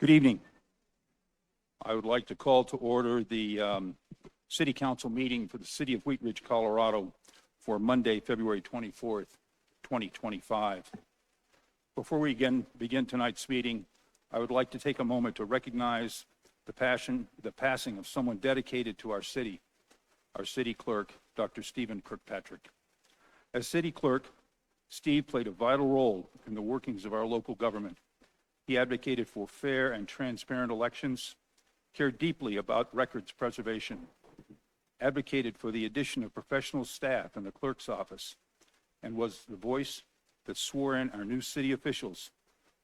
Good evening. I would like to call to order the City Council meeting for the City of Wheat Ridge, Colorado for Monday, February 24th, 2025. Before we begin tonight's meeting, I would like to take a moment to recognize the passing of someone dedicated to our city clerk, Dr. Stephen Kirkpatrick. As city clerk, Steve played a vital role in the workings of our local government. He advocated for fair and transparent elections, cared deeply about records preservation, advocated for the addition of professional staff in the clerk's office, and was the voice that swore in our new city officials,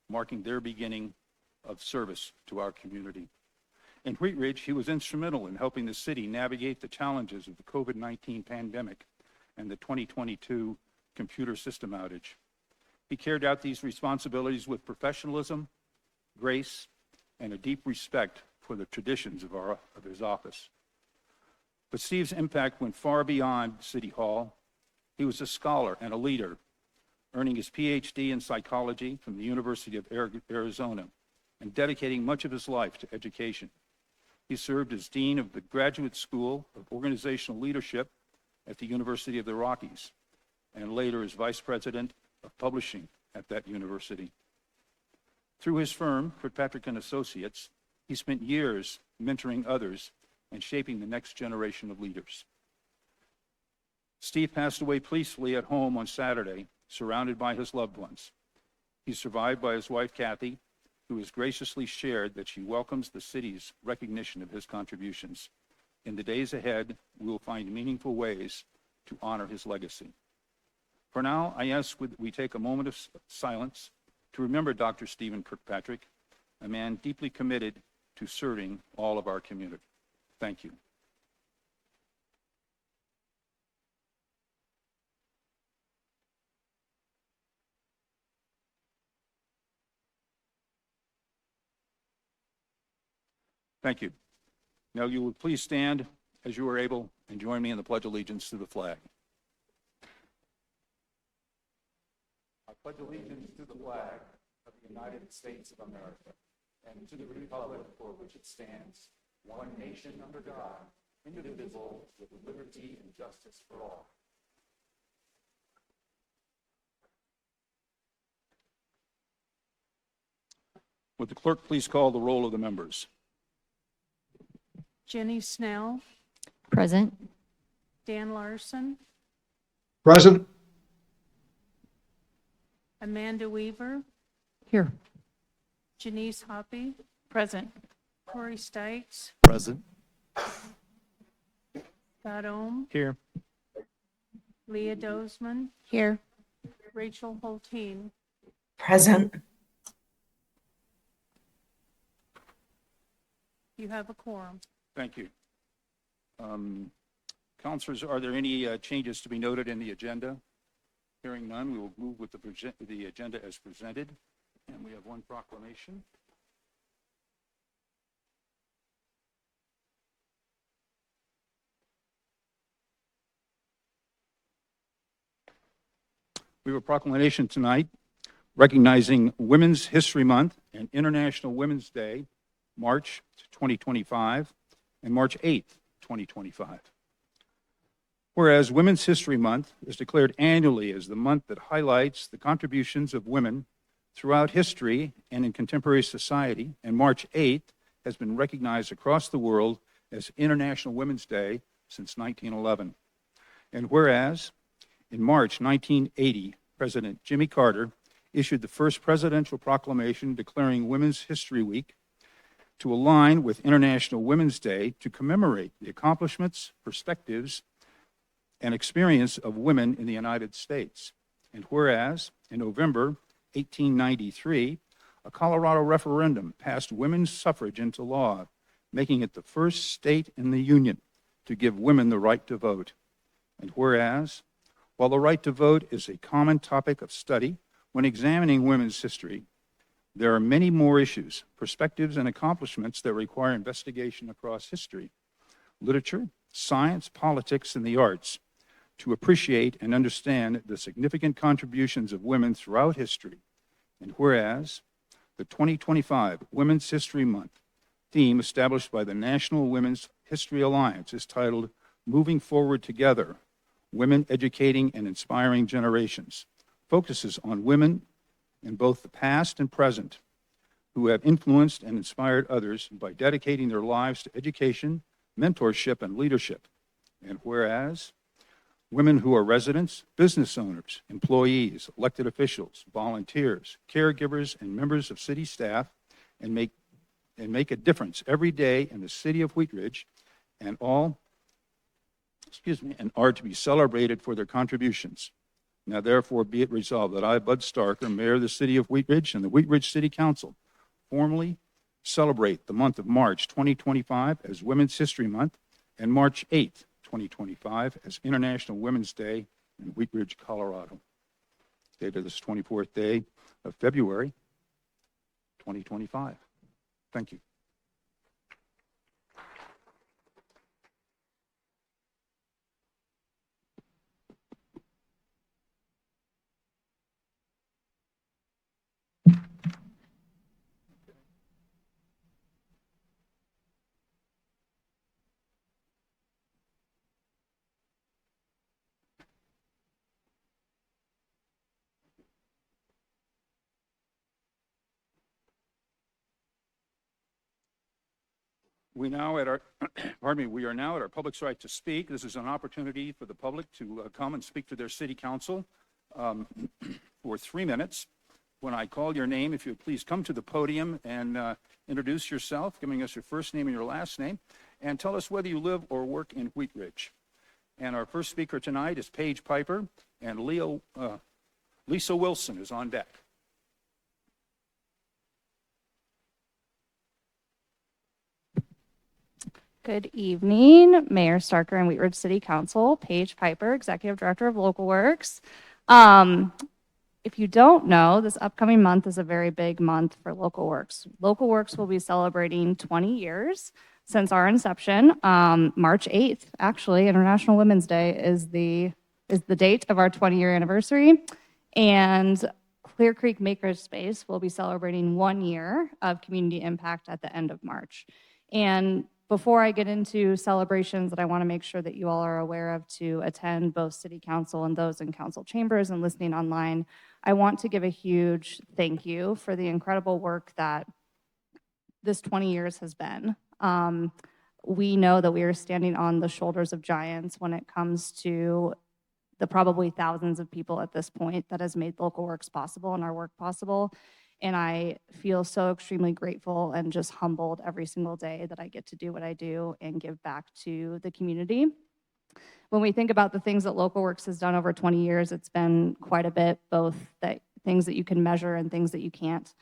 marking their beginning of service to our community. In Wheat Ridge, he was instrumental in helping the city navigate the challenges of the COVID-19 pandemic and the 2022 computer system outage. He carried out these responsibilities with professionalism, grace, and a deep respect for the traditions of his office. But Steve's impact went far beyond City Hall. He was a scholar and a leader, earning his PhD in psychology from the University of Arizona and dedicating much of his life to education. He served as Dean of the Graduate School of Organizational Leadership at the University of the Rockies, and later as Vice President of Publishing at that university. Through his firm, Kirkpatrick & Associates, he spent years mentoring others and shaping the next generation of leaders. Steve passed away peacefully at home on Saturday, surrounded by his loved ones. He's survived by his wife, Kathy, who has graciously shared that she welcomes the city's recognition of his contributions. In the days ahead, we will find meaningful ways to honor his legacy. For now, I ask we take a moment of silence to remember Dr. Stephen Kirkpatrick, a man deeply committed to serving all of our community. Thank you. Thank you. Now you will please stand as you are able and join me in the Pledge of Allegiance to the flag. I pledge allegiance to the flag of the United States of America and to the republic for which it stands, one nation under God, indivisible, with liberty and justice for all. Would the clerk please call the roll of the members? Jenny Snell. Present. Dan Larson. Present. Amanda Weaver. Here. Janice Hoppy. Present. Corey Stites. Present. Scott Ohm. Here. Leah Dozeman. Here. Rachel Holteen. Present. You have a quorum. Thank you. Councilors, are there any changes to be noted in the agenda? Hearing none, we will move with the agenda as presented. And we have one proclamation. We have a proclamation tonight recognizing Women's History Month and International Women's Day, March 2025, and March 8th, 2025. Whereas Women's History Month is declared annually as the month that highlights the contributions of women throughout history and in contemporary society, and March 8th has been recognized across the world as International Women's Day since 1911. And whereas in March 1980, President Jimmy Carter issued the first presidential proclamation declaring Women's History Week to align with International Women's Day to commemorate the accomplishments, perspectives, and experience of women in the United States. And whereas in November 1893, a Colorado referendum passed women's suffrage into law, making it the first state in the Union to give women the right to vote. And whereas, while the right to vote is a common topic of study when examining women's history, there are many more issues, perspectives, and accomplishments that require investigation across history, literature, science, politics, and the arts to appreciate and understand the significant contributions of women throughout history. And whereas The 2025 Women's History Month theme established by the National Women's History Alliance is titled Moving Forward Together, Women Educating and Inspiring Generations, focuses on women in both the past and present who have influenced and inspired others by dedicating their lives to education, mentorship, and leadership. And whereas women who are residents, business owners, employees, elected officials, volunteers, caregivers, and members of city staff and make a difference every day in the city of Wheat Ridge and are to be celebrated for their contributions. Now therefore be it resolved that I, Bud Starker, Mayor of the City of Wheat Ridge, and the Wheat Ridge City Council formally celebrate the month of March 2025 as Women's History Month and March 8th, 2025 as International Women's Day in Wheat Ridge, Colorado. Dated this 24th day of February 2025. Thank you. We are now at our public's right to speak. This is an opportunity for the public to come and speak to their city council for 3 minutes. When I call your name, if you would please come to the podium and introduce yourself, giving us your first name and your last name, and tell us whether you live or work in Wheat Ridge. And our first speaker tonight is Paige Piper, and Lisa Wilson is on deck. Good evening, Mayor Starker and Wheat Ridge City Council. Paige Piper, Executive Director of Local Works. If you don't know, this upcoming month is a very big month for Local Works. Local Works will be celebrating 20 years since our inception. March 8th, actually, International Women's Day is the date of our 20-year anniversary. And Clear Creek Makerspace will be celebrating 1 year of community impact at the end of March. And before I get into celebrations that I want to make sure that you all are aware of to attend both City Council and those in council chambers and listening online, I want to give a huge thank you for the incredible work that this 20 years has been. We know that we are standing on the shoulders of giants when it comes to the probably thousands of people at this point that has made Local Works possible and our work possible. And I feel so extremely grateful and just humbled every single day that I get to do what I do and give back to the community. When we think about the things that Local Works has done over 20 years, it's been quite a bit, both things that you can measure and things that you can't.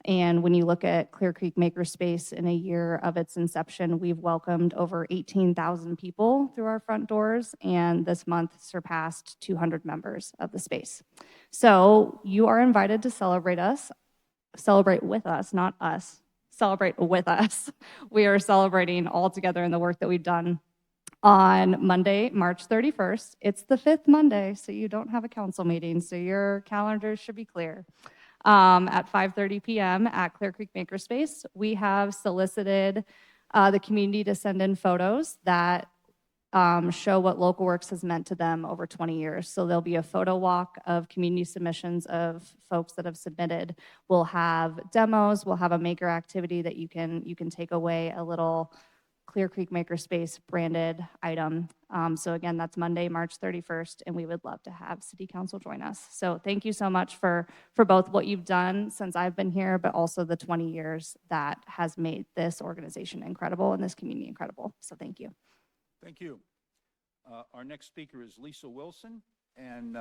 And when you look at Clear Creek Makerspace in a year of its inception, we've welcomed over 18,000 people through our front doors, and this month surpassed 200 members of the space. So you are invited to celebrate with us, not us. Celebrate with us. We are celebrating all together in the work that we've done on Monday, March 31st. It's the 5th Monday, so you don't have a council meeting, so your calendars should be clear. At 5:30 p.m. at Clear Creek Makerspace, we have solicited the community to send in photos that show what Local Works has meant to them over 20 years. So there'll be a photo walk of community submissions of folks that have submitted. We'll have demos. We'll have a maker activity that you can take away a little Clear Creek Makerspace branded item. So again, that's Monday, March 31st, and we would love to have City Council join us. So thank you so much for both what you've done since I've been here, but also the 20 years that has made this organization incredible and this community incredible. So thank you. Thank you. Our next speaker is Lisa Wilson, and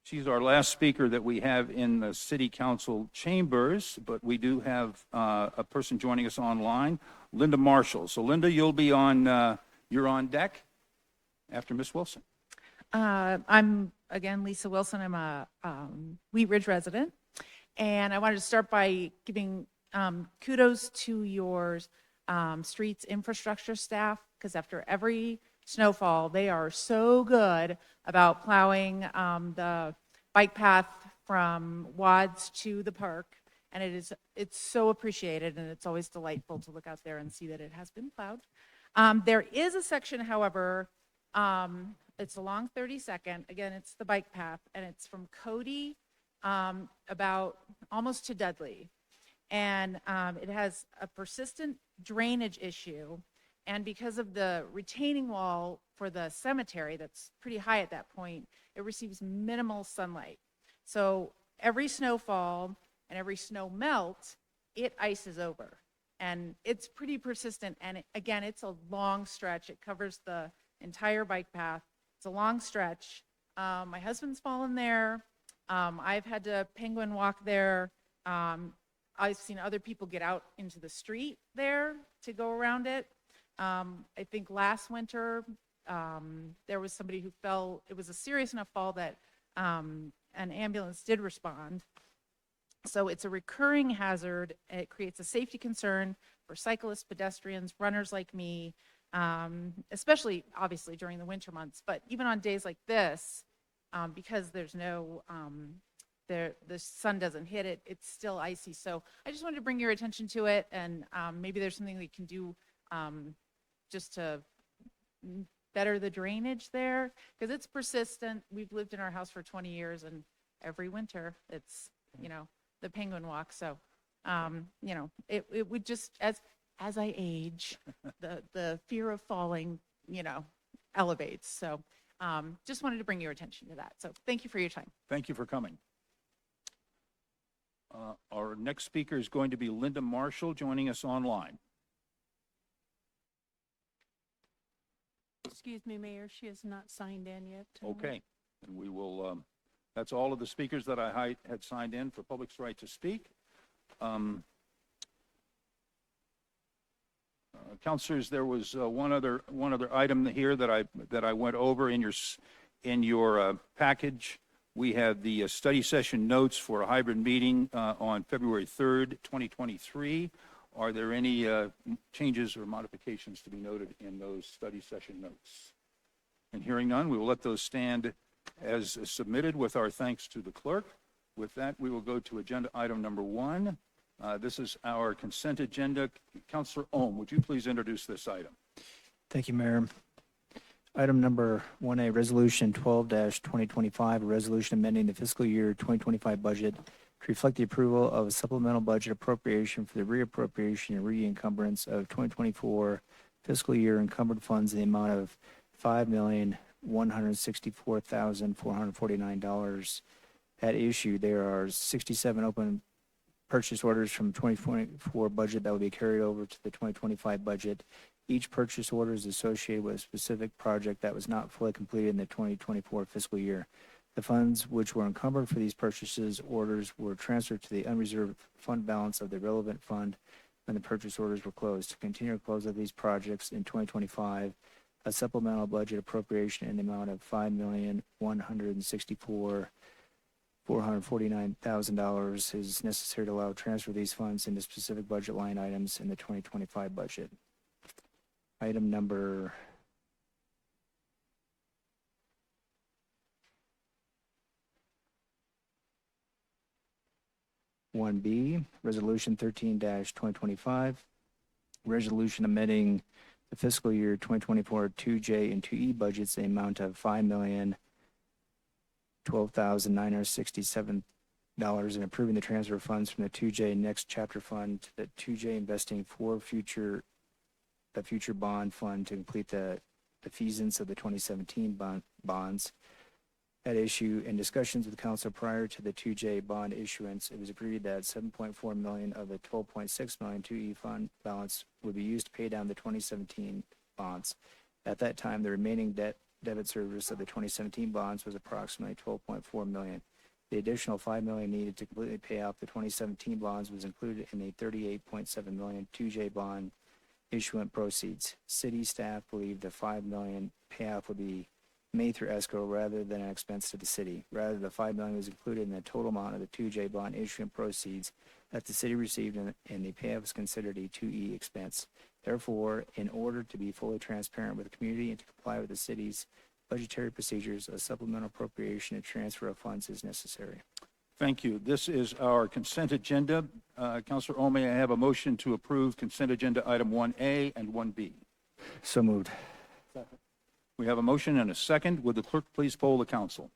she's our last speaker that we have in the City Council chambers, but we do have a person joining us online, Linda Marshall. So Linda, you're on deck after Miss Wilson. I'm, again, Lisa Wilson. I'm a Wheat Ridge resident, and I wanted to start by giving kudos to your streets infrastructure staff, because after every snowfall, they are so good about plowing the bike path from Wads to the park And it's so appreciated, and it's always delightful to look out there and see that it has been plowed. There is a section, however, it's along 32nd. Again, it's the bike path, and it's from Cody about almost to Dudley. And it has a persistent drainage issue. And because of the retaining wall for the cemetery that's pretty high at that point, it receives minimal sunlight. So every snowfall and every snow melt, it ices over. And it's pretty persistent. And again, it's a long stretch. It covers the entire bike path. It's a long stretch. My husband's fallen there. I've had to penguin walk there. I've seen other people get out into the street there to go around it. I think last winter, there was somebody who fell. It was a serious enough fall that an ambulance did respond. So it's a recurring hazard. It creates a safety concern for cyclists, pedestrians, runners like me, especially obviously during the winter months. But even on days like this, because there's no, the sun doesn't hit it, it's still icy. So I just wanted to bring your attention to it, and maybe there's something we can do just to better the drainage there, because it's persistent. We've lived in our house for 20 years, and every winter it's, the penguin walk. So, it would just, as I age, the fear of falling, elevates. So just wanted to bring your attention to that. So thank you for your time. Thank you for coming. Our next speaker is going to be Linda Marshall, joining us online. Excuse me, Mayor, she has not signed in yet. Okay, and we will, that's all of the speakers that I had signed in for public's right to speak. Councilors, there was one other item here that I went over in your package. We had the study session notes for a hybrid meeting on February 3rd, 2023. Are there any changes or modifications to be noted in those study session notes? And hearing none, we will let those stand as submitted with our thanks to the clerk. With that, we will go to agenda item number 1. This is our consent agenda. Councilor Ohm, would you please introduce this item? Thank you, Mayor. Item number 1A, Resolution 12-2025, a resolution amending the fiscal year 2025 budget to reflect the approval of a supplemental budget appropriation for the reappropriation and re-encumbrance of 2024 fiscal year encumbered funds in the amount of $5,164,449. At issue, there are 67 open purchase orders from 2024 budget that will be carried over to the 2025 budget. Each purchase order is associated with a specific project that was not fully completed in the 2024 fiscal year. The funds which were encumbered for these purchases orders were transferred to the unreserved fund balance of the relevant fund when the purchase orders were closed. To continue the close of these projects in 2025, a supplemental budget appropriation in the amount of $5,164,449 is necessary to allow transfer of these funds into specific budget line items in the 2025 budget. Item number 1B, Resolution 13-2025, resolution amending the fiscal year 2024 2J and 2E budgets in the amount of $5,012,967 and approving the transfer of funds from the 2J Next Chapter Fund to the 2J Investing for the Future Bond Fund to complete the defeasance of the 2017 bonds. At issue, in discussions with council prior to the 2J bond issuance, it was agreed that $7.4 million of the $12.6 million 2E fund balance would be used to pay down the 2017 bonds. At that time, the remaining debit service of the 2017 bonds was approximately $12.4 million. The additional $5 million needed to completely pay off the 2017 bonds was included in the $38.7 million 2J bond issuance proceeds. City staff believed the $5 million payoff would be made through escrow rather than an expense to the city. Rather, the $5 million was included in the total amount of the 2J bond issuance proceeds that the city received, and the payoff was considered a 2E expense. Therefore, in order to be fully transparent with the community and to comply with the city's budgetary procedures, a supplemental appropriation and transfer of funds is necessary. Thank you. This is our consent agenda. Counselor Ome, I have a motion to approve consent agenda item 1A and 1B. So moved. We have a motion and a second. Would the clerk please poll the council?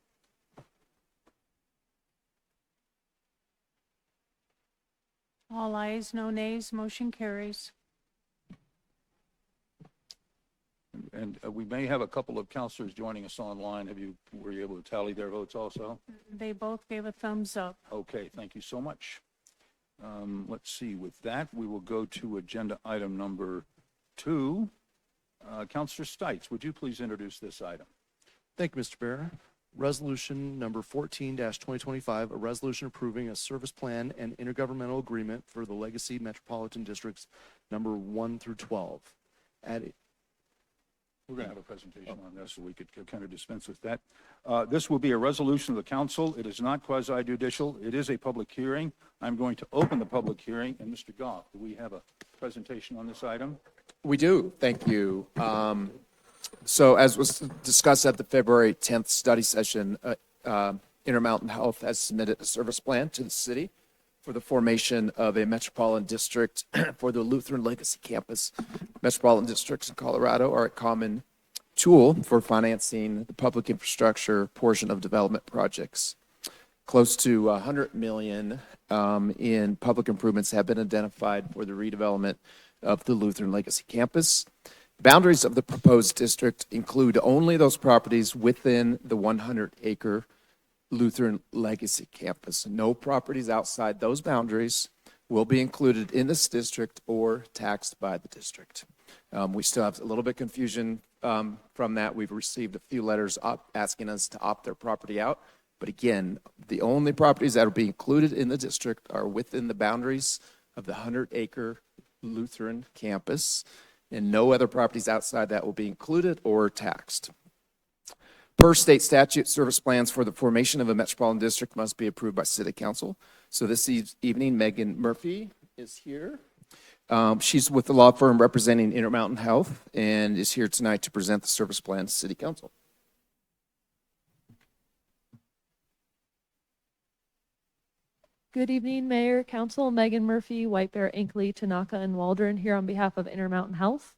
All ayes, no nays, motion carries. And we may have a couple of counselors joining us online. Were you able to tally their votes also? They both gave a thumbs up. Okay, thank you so much. Let's see, with that, we will go to agenda item number 2. Counselor Stites, would you please introduce this item? Thank you, Mr. Bear. Resolution number 14-2025, a resolution approving a service plan and intergovernmental agreement for the Legacy Metropolitan Districts number 1 through 12. We're going to have a presentation on this, so we could kind of dispense with that. This will be a resolution of the council. It is not quasi-judicial. It is a public hearing. I'm going to open the public hearing. And Mr. Goff, do we have a presentation on this item? We do. Thank you. So as was discussed at the February 10th study session, Intermountain Health has submitted a service plan to the city for the formation of a metropolitan district for the Lutheran Legacy Campus. Metropolitan districts in Colorado are a common tool for financing the public infrastructure portion of development projects. Close to $100 million in public improvements have been identified for the redevelopment of the Lutheran Legacy Campus. Boundaries of the proposed district include only those properties within the 100-acre Lutheran Legacy Campus. No properties outside those boundaries will be included in this district or taxed by the district. We still have a little bit of confusion from that. We've received a few letters asking us to opt their property out. But again, the only properties that will be included in the district are within the boundaries of the 100-acre Lutheran campus, and no other properties outside that will be included or taxed. Per state statute, service plans for the formation of a metropolitan district must be approved by City Council. So this evening, Megan Murphy is here. She's with the law firm representing Intermountain Health and is here tonight to present the service plan to City Council. Good evening, Mayor, Council, Megan Murphy, White Bear, Inkley, Tanaka, and Waldron here on behalf of Intermountain Health.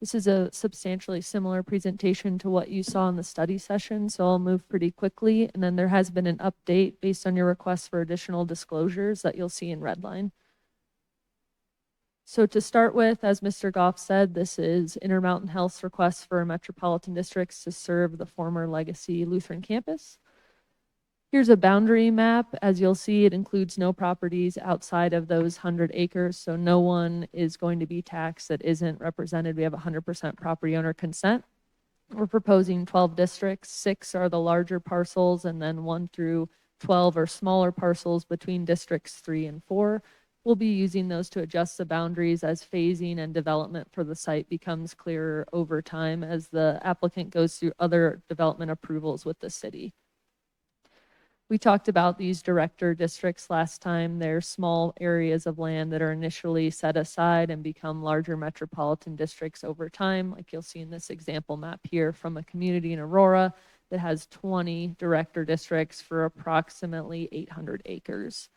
This is a substantially similar presentation to what you saw in the study session, so I'll move pretty quickly. And then there has been an update based on your request for additional disclosures that you'll see in Redline. So to start with, as Mr. Goff said, this is Intermountain Health's request for metropolitan districts to serve the former Legacy Lutheran campus. Here's a boundary map. As you'll see, it includes no properties outside of those 100 acres, so no one is going to be taxed that isn't represented. We have 100% property owner consent. We're proposing 12 districts. 6 are the larger parcels, and then 1 through 12 are smaller parcels between districts 3 and 4. We'll be using those to adjust the boundaries as phasing and development for the site becomes clearer over time as the applicant goes through other development approvals with the city. We talked about these director districts last time. They're small areas of land that are initially set aside and become larger metropolitan districts over time, like you'll see in this example map here from a community in Aurora that has 20 director districts for approximately 800 acres.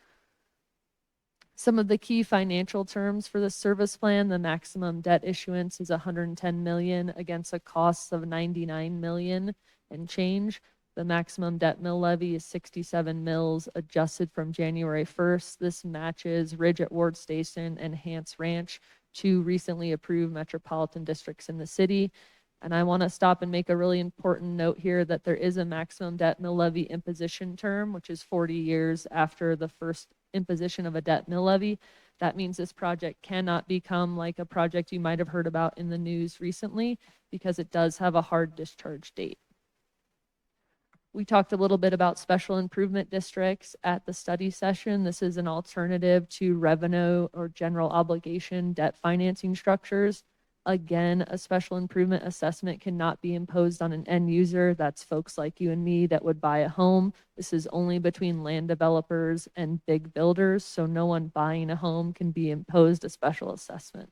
Some of the key financial terms for the service plan: the maximum debt issuance is $110 million against a cost of $99 million and change. The maximum debt mill levy is 67 mills adjusted from January 1st. This matches Ridge at Ward Station and Hance Ranch, 2 recently approved metropolitan districts in the city. And I want to stop and make a really important note here that there is a maximum debt mill levy imposition term, which is 40 years after the first imposition of a debt mill levy. That means this project cannot become like a project you might have heard about in the news recently, because it does have a hard discharge date. We talked a little bit about special improvement districts at the study session. This is an alternative to revenue or general obligation debt financing structures. Again, a special improvement assessment cannot be imposed on an end user. That's folks like you and me that would buy a home. This is only between land developers and big builders, so no one buying a home can be imposed a special assessment.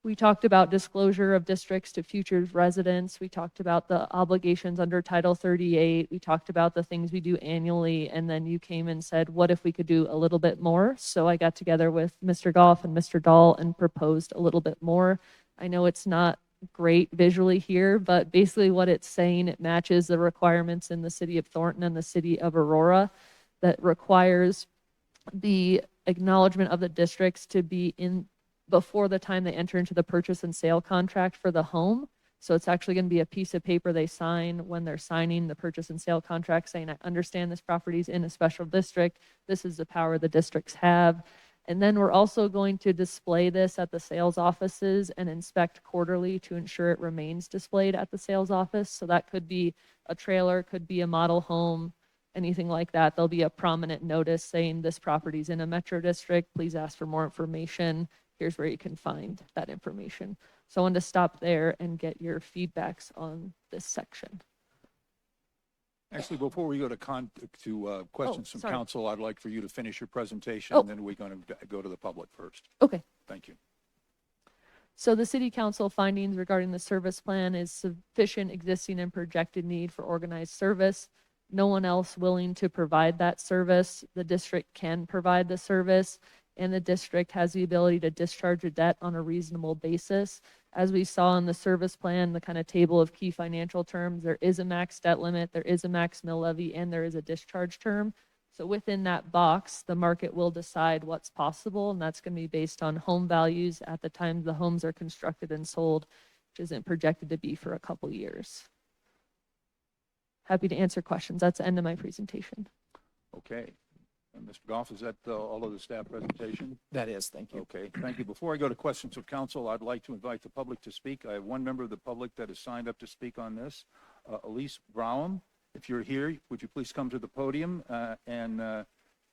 We talked about disclosure of districts to future residents. We talked about the obligations under Title 38. We talked about the things we do annually. And then you came and said, what if we could do a little bit more? So I got together with Mr. Goff and Mr. Dahl and proposed a little bit more. I know it's not great visually here, but basically what it's saying, it matches the requirements in the city of Thornton and the city of Aurora that requires the acknowledgement of the districts to be in before the time they enter into the purchase and sale contract for the home. So it's actually going to be a piece of paper they sign when they're signing the purchase and sale contract saying, I understand this property is in a special district. This is the power the districts have. And then we're also going to display this at the sales offices and inspect quarterly to ensure it remains displayed at the sales office. So that could be a trailer, could be a model home, anything like that. There'll be a prominent notice saying this property is in a metro district. Please ask for more information. Here's where you can find that information. So I wanted to stop there and get your feedbacks on this section. Actually, before we go to questions from sorry. council, I'd like for you to finish your presentation, Oh. and then we're going to go to the public first. Okay. Thank you. So the city council findings regarding the service plan is sufficient existing and projected need for organized service. No one else willing to provide that service. The district can provide the service, and the district has the ability to discharge a debt on a reasonable basis. As we saw in the service plan, the kind of table of key financial terms, there is a max debt limit, there is a max mill levy, and there is a discharge term. So within that box, the market will decide what's possible, and that's going to be based on home values at the time the homes are constructed and sold, which isn't projected to be for a couple years. Happy to answer questions. That's the end of my presentation. Okay. Mr. Goff, is that all of the staff presentation? That is, thank you. Okay, thank you. Before I go to questions of council, I'd like to invite the public to speak. I have one member of the public that has signed up to speak on this, Elise Browham. If you're here, would you please come to the podium and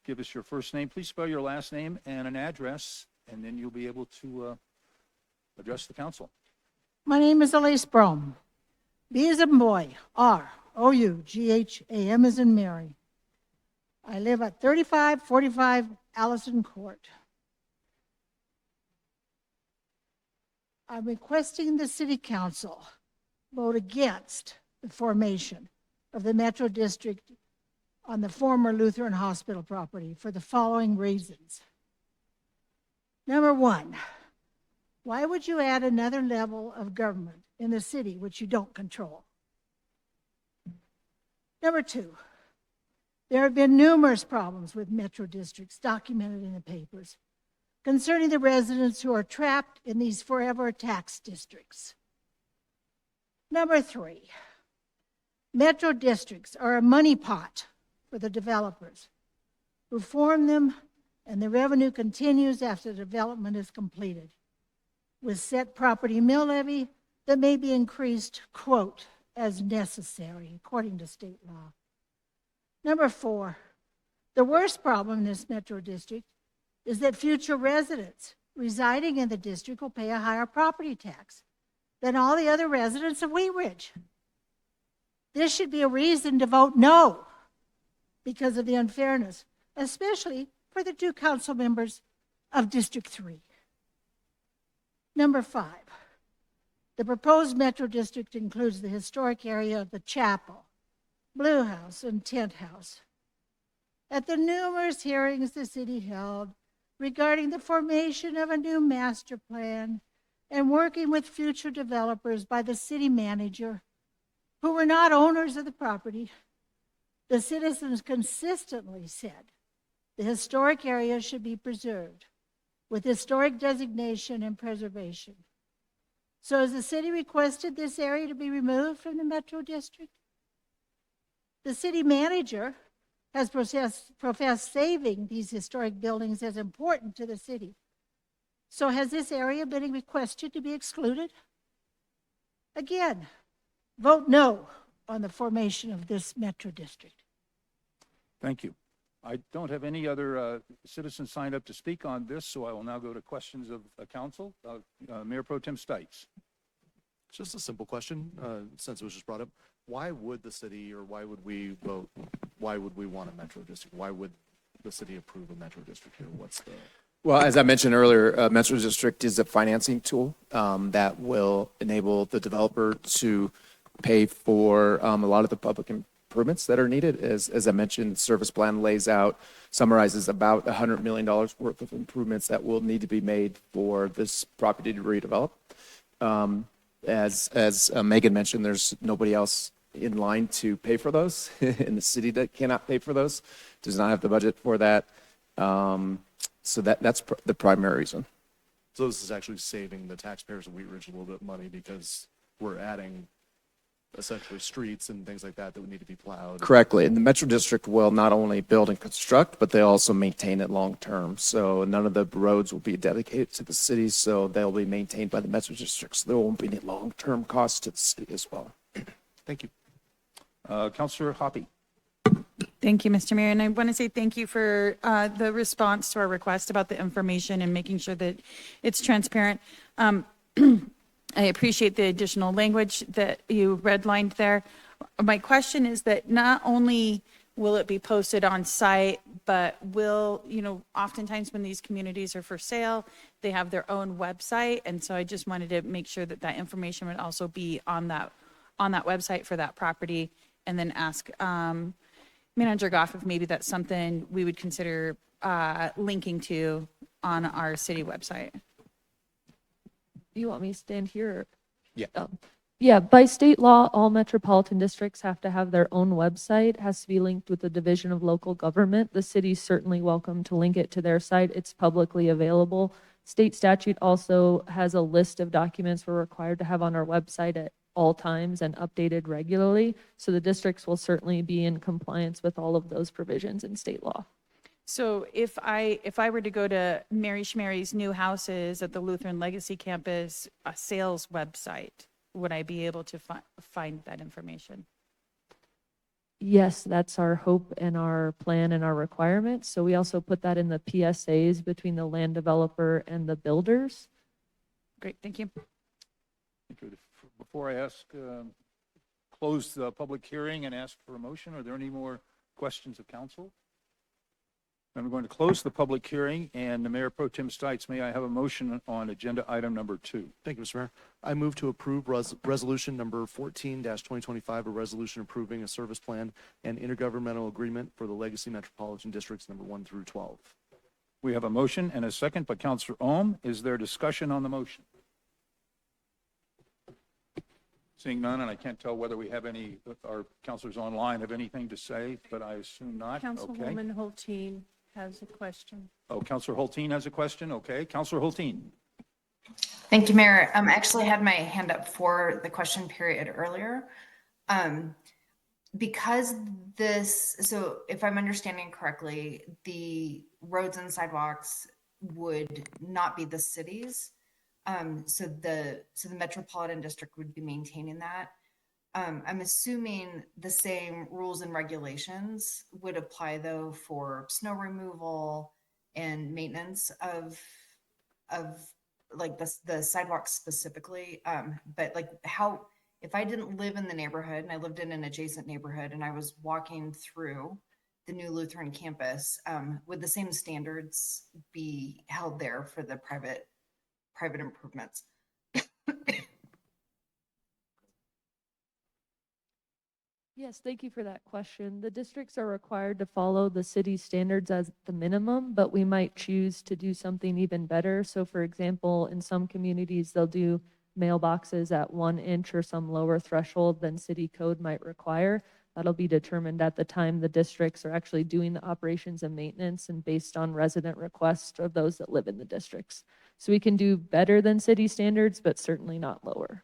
give us your first name? Please spell your last name and an address, and then you'll be able to address the council. My name is Elise Brom. B as in boy, R-O-U-G-H-A-M as in Mary. I live at 3545 Allison Court. I'm requesting the City Council vote against the formation of the Metro District on the former Lutheran Hospital property for the following reasons. Number one, why would you add another level of government in the city which you don't control? Number two, there have been numerous problems with metro districts documented in the papers concerning the residents who are trapped in these forever tax districts. Number three, metro districts are a money pot for the developers who form them, and the revenue continues after the development is completed with set property mill levy that may be increased, quote, as necessary, according to state law. Number four, the worst problem in this metro district is that future residents residing in the district will pay a higher property tax than all the other residents of Wheat Ridge. This should be a reason to vote no because of the unfairness, especially for the two council members of District 3. Number five, the proposed metro district includes the historic area of the chapel, Blue House, and Tent House. At the numerous hearings the city held regarding the formation of a new master plan and working with future developers by the city manager, who were not owners of the property, the citizens consistently said the historic area should be preserved with historic designation and preservation. So has the city requested this area to be removed from the metro district? The city manager has professed saving these historic buildings as important to the city. So has this area been requested to be excluded? Again, vote no on the formation of this metro district. Thank you. I don't have any other citizens signed up to speak on this, so I will now go to questions of council. Mayor Pro Tem Stites. Just a simple question, since it was just brought up. Why would the city, or why would we vote, why would we want a metro district? Why would the city approve a metro district here? What's the Well, as I mentioned earlier, Metro District is a financing tool that will enable the developer to pay for a lot of the public improvements that are needed. As I mentioned, the service plan lays out, summarizes about $100 million worth of improvements that will need to be made for this property to redevelop. As Megan mentioned, there's nobody else in line to pay for those in the city that cannot pay for those, does not have the budget for that. So that's the primary reason. So this is actually saving the taxpayers of Wheat Ridge a little bit of money because we're adding essentially streets and things like that that would need to be plowed. Correctly. And the Metro District will not only build and construct, but they also maintain it long-term. So none of the roads will be dedicated to the city, so they'll be maintained by the Metro District. So there won't be any long-term costs to the city as well. Thank you. Councillor Hoppy. Thank you, Mr. Mayor. And I want to say thank you for the response to our request about the information and making sure that it's transparent. I appreciate the additional language that you redlined there. My question is that not only will it be posted on site, but will, oftentimes when these communities are for sale, they have their own website. And so I just wanted to make sure that that information would also be on that website for that property, and then ask Manager Goff if maybe that's something we would consider linking to on our city website. You want me to stand here? Yeah. Yeah, by state law, all metropolitan districts have to have their own website. It has to be linked with the Division of Local Government. The city's certainly welcome to link it to their site. It's publicly available. State statute also has a list of documents we're required to have on our website at all times and updated regularly. So the districts will certainly be in compliance with all of those provisions in state law. So if I were to go to Mary Schmary's new houses at the Lutheran Legacy Campus sales website, would I be able to find that information? Yes, that's our hope and our plan and our requirements. So we also put that in the PSAs between the land developer and the builders. Great, thank you. Thank you. Before I close the public hearing and ask for a motion, are there any more questions of council? Then we're going to close the public hearing, and the Mayor Pro Tem Stites, may I have a motion on agenda item number 2? Thank you, Mr. Mayor. I move to approve resolution number 14-2025, a resolution approving a service plan and intergovernmental agreement for the Legacy Metropolitan Districts number 1 through 12. We have a motion and a second by Councillor Ohm. Is there discussion on the motion? Seeing none, and I can't tell whether we have any, our councilors online have anything to say, but I assume not. Okay. Councilwoman Hulteen has a question. Oh, Councillor Hulteen has a question. Okay. Councillor Hulteen. Thank you, Mayor. I actually had my hand up for the question period earlier. Because so if I'm understanding correctly, the roads and sidewalks would not be the city's. So the Metropolitan District would be maintaining that. I'm assuming the same rules and regulations would apply though for snow removal and maintenance of like the sidewalks specifically. But like if I didn't live in the neighborhood and I lived in an adjacent neighborhood and I was walking through the new Lutheran campus, would the same standards be held there for the private improvements? Yes, thank you for that question. The districts are required to follow the city standards as the minimum, but we might choose to do something even better. So for example, in some communities, they'll do mailboxes at 1 inch or some lower threshold than city code might require. That'll be determined at the time the districts are actually doing the operations and maintenance and based on resident requests of those that live in the districts. So we can do better than city standards, but certainly not lower.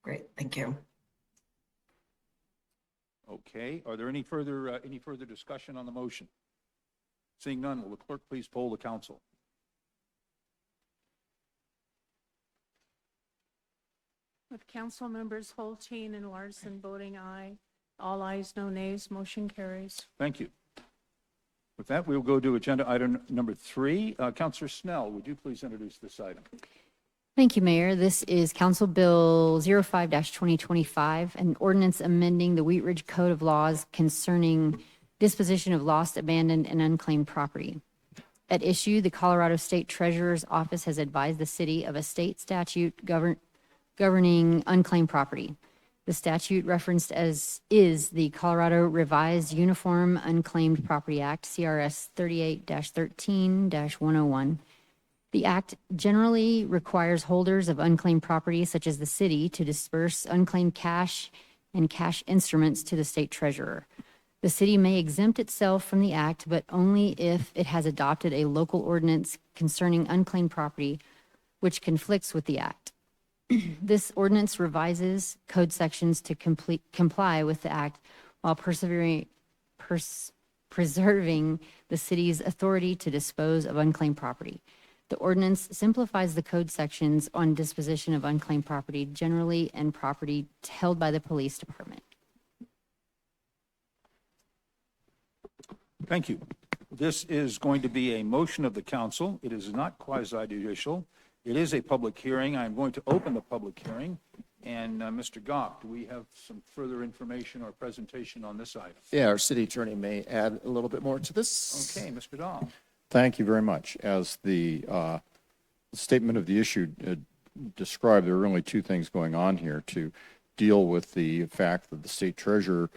Great, thank you. Okay. Are there any further discussion on the motion? Seeing none, will the clerk please poll the council? With council members Hulteen and Larson voting aye, all ayes, no nays, motion carries. Thank you. With that, we will go to agenda item number 3. Councillor Snell, would you please introduce this item? Thank you, Mayor. This is Council Bill 05-2025, an ordinance amending the Wheat Ridge Code of Laws concerning disposition of lost, abandoned, and unclaimed property. At issue, the Colorado State Treasurer's Office has advised the city of a state statute governing unclaimed property. The statute referenced as is the Colorado Revised Uniform Unclaimed Property Act, CRS 38-13-101. The act generally requires holders of unclaimed property, such as the city, to disperse unclaimed cash and cash instruments to the state treasurer. The city may exempt itself from the act, but only if it has adopted a local ordinance concerning unclaimed property, which conflicts with the act. This ordinance revises code sections to comply with the act while preserving the city's authority to dispose of unclaimed property. The ordinance simplifies the code sections on disposition of unclaimed property generally and property held by the police department. Thank you. This is going to be a motion of the council. It is not quasi-judicial. It is a public hearing. I'm going to open the public hearing. And Mr. Goff, do we have some further information or presentation on this item? Yeah, our city attorney may add a little bit more to this. Okay, Mr. Dahl. Thank you very much. As the statement of the issue described, there are really two things going on here to deal with the fact that the state treasurer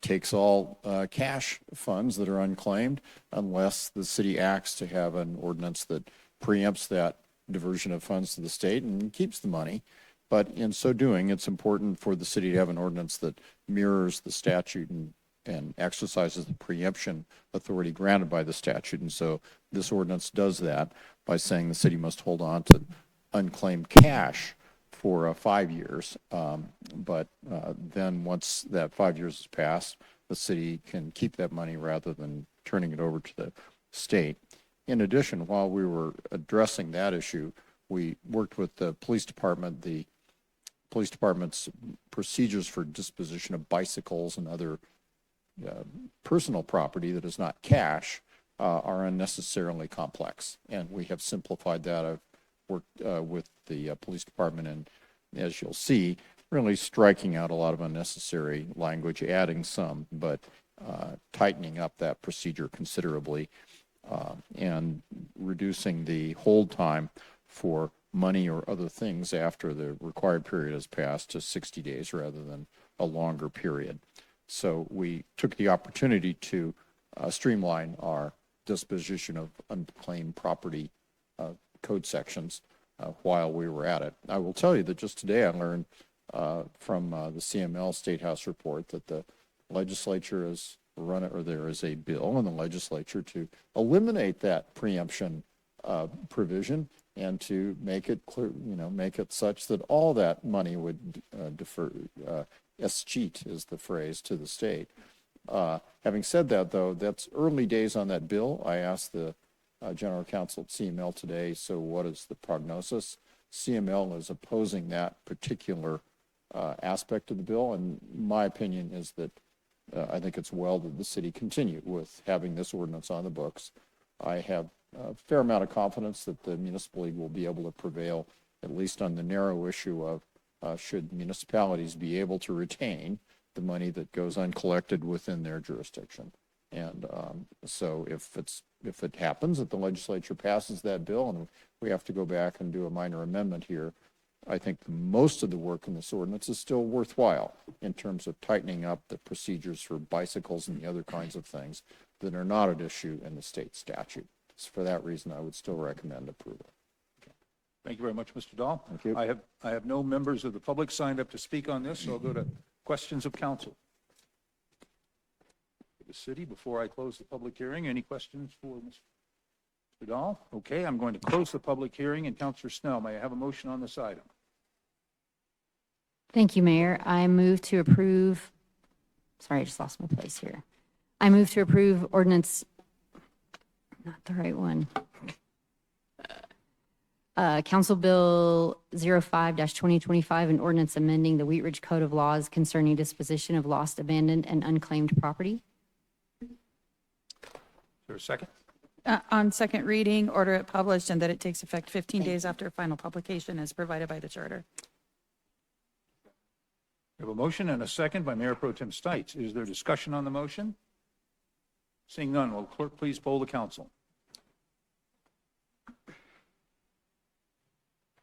takes all cash funds that are unclaimed unless the city acts to have an ordinance that preempts that diversion of funds to the state and keeps the money. But in so doing, it's important for the city to have an ordinance that mirrors the statute and exercises the preemption authority granted by the statute. And so this ordinance does that by saying the city must hold on to unclaimed cash for 5 years. But then once that 5 years has passed, the city can keep that money rather than turning it over to the state. In addition, while we were addressing that issue, we worked with the police department. The police department's procedures for disposition of bicycles and other personal property that is not cash are unnecessarily complex, and we have simplified that. I've worked with the police department, and as you'll see, really striking out a lot of unnecessary language, adding some, but tightening up that procedure considerably, and reducing the hold time for money or other things after the required period has passed to 60 days rather than a longer period. So we took the opportunity to streamline our disposition of unclaimed property code sections while we were at it. I will tell you that just today I learned from the CML State House report that the legislature has run it, or there is a bill in the legislature to eliminate that preemption provision and to make it clear, make it such that all that money would defer, escheat is the phrase, to the state. Having said that, though, that's early days on that bill. I asked the general counsel at CML today, so what is the prognosis? CML is opposing that particular aspect of the bill, and my opinion is that I think it's well that the city continue with having this ordinance on the books. I have a fair amount of confidence that the municipal league will be able to prevail, at least on the narrow issue of should municipalities be able to retain the money that goes uncollected within their jurisdiction. And so if it happens that the legislature passes that bill and we have to go back and do a minor amendment here, I think most of the work in this ordinance is still worthwhile in terms of tightening up the procedures for bicycles and the other kinds of things that are not at issue in the state statute. So for that reason, I would still recommend approval. Thank you very much, Mr. Dahl. Thank you. I have no members of the public signed up to speak on this, so I'll go to questions of council. The city, before I close the public hearing, any questions for Mr. Dahl? Okay, I'm going to close the public hearing, and Councilor Snell, may I have a motion on this item? Thank you, Mayor. I move to approve, sorry, I just lost my place here. I move to approve ordinance, not the right one. Council Bill 05-2025, an ordinance amending the Wheat Ridge Code of Laws concerning disposition of lost, abandoned, and unclaimed property. Is there a second? On second reading, order it published and that it takes effect 15 days after final publication as provided by the charter. We have a motion and a second by Mayor Pro Tem Stites. Is there discussion on the motion? Seeing none, will clerk please poll the council?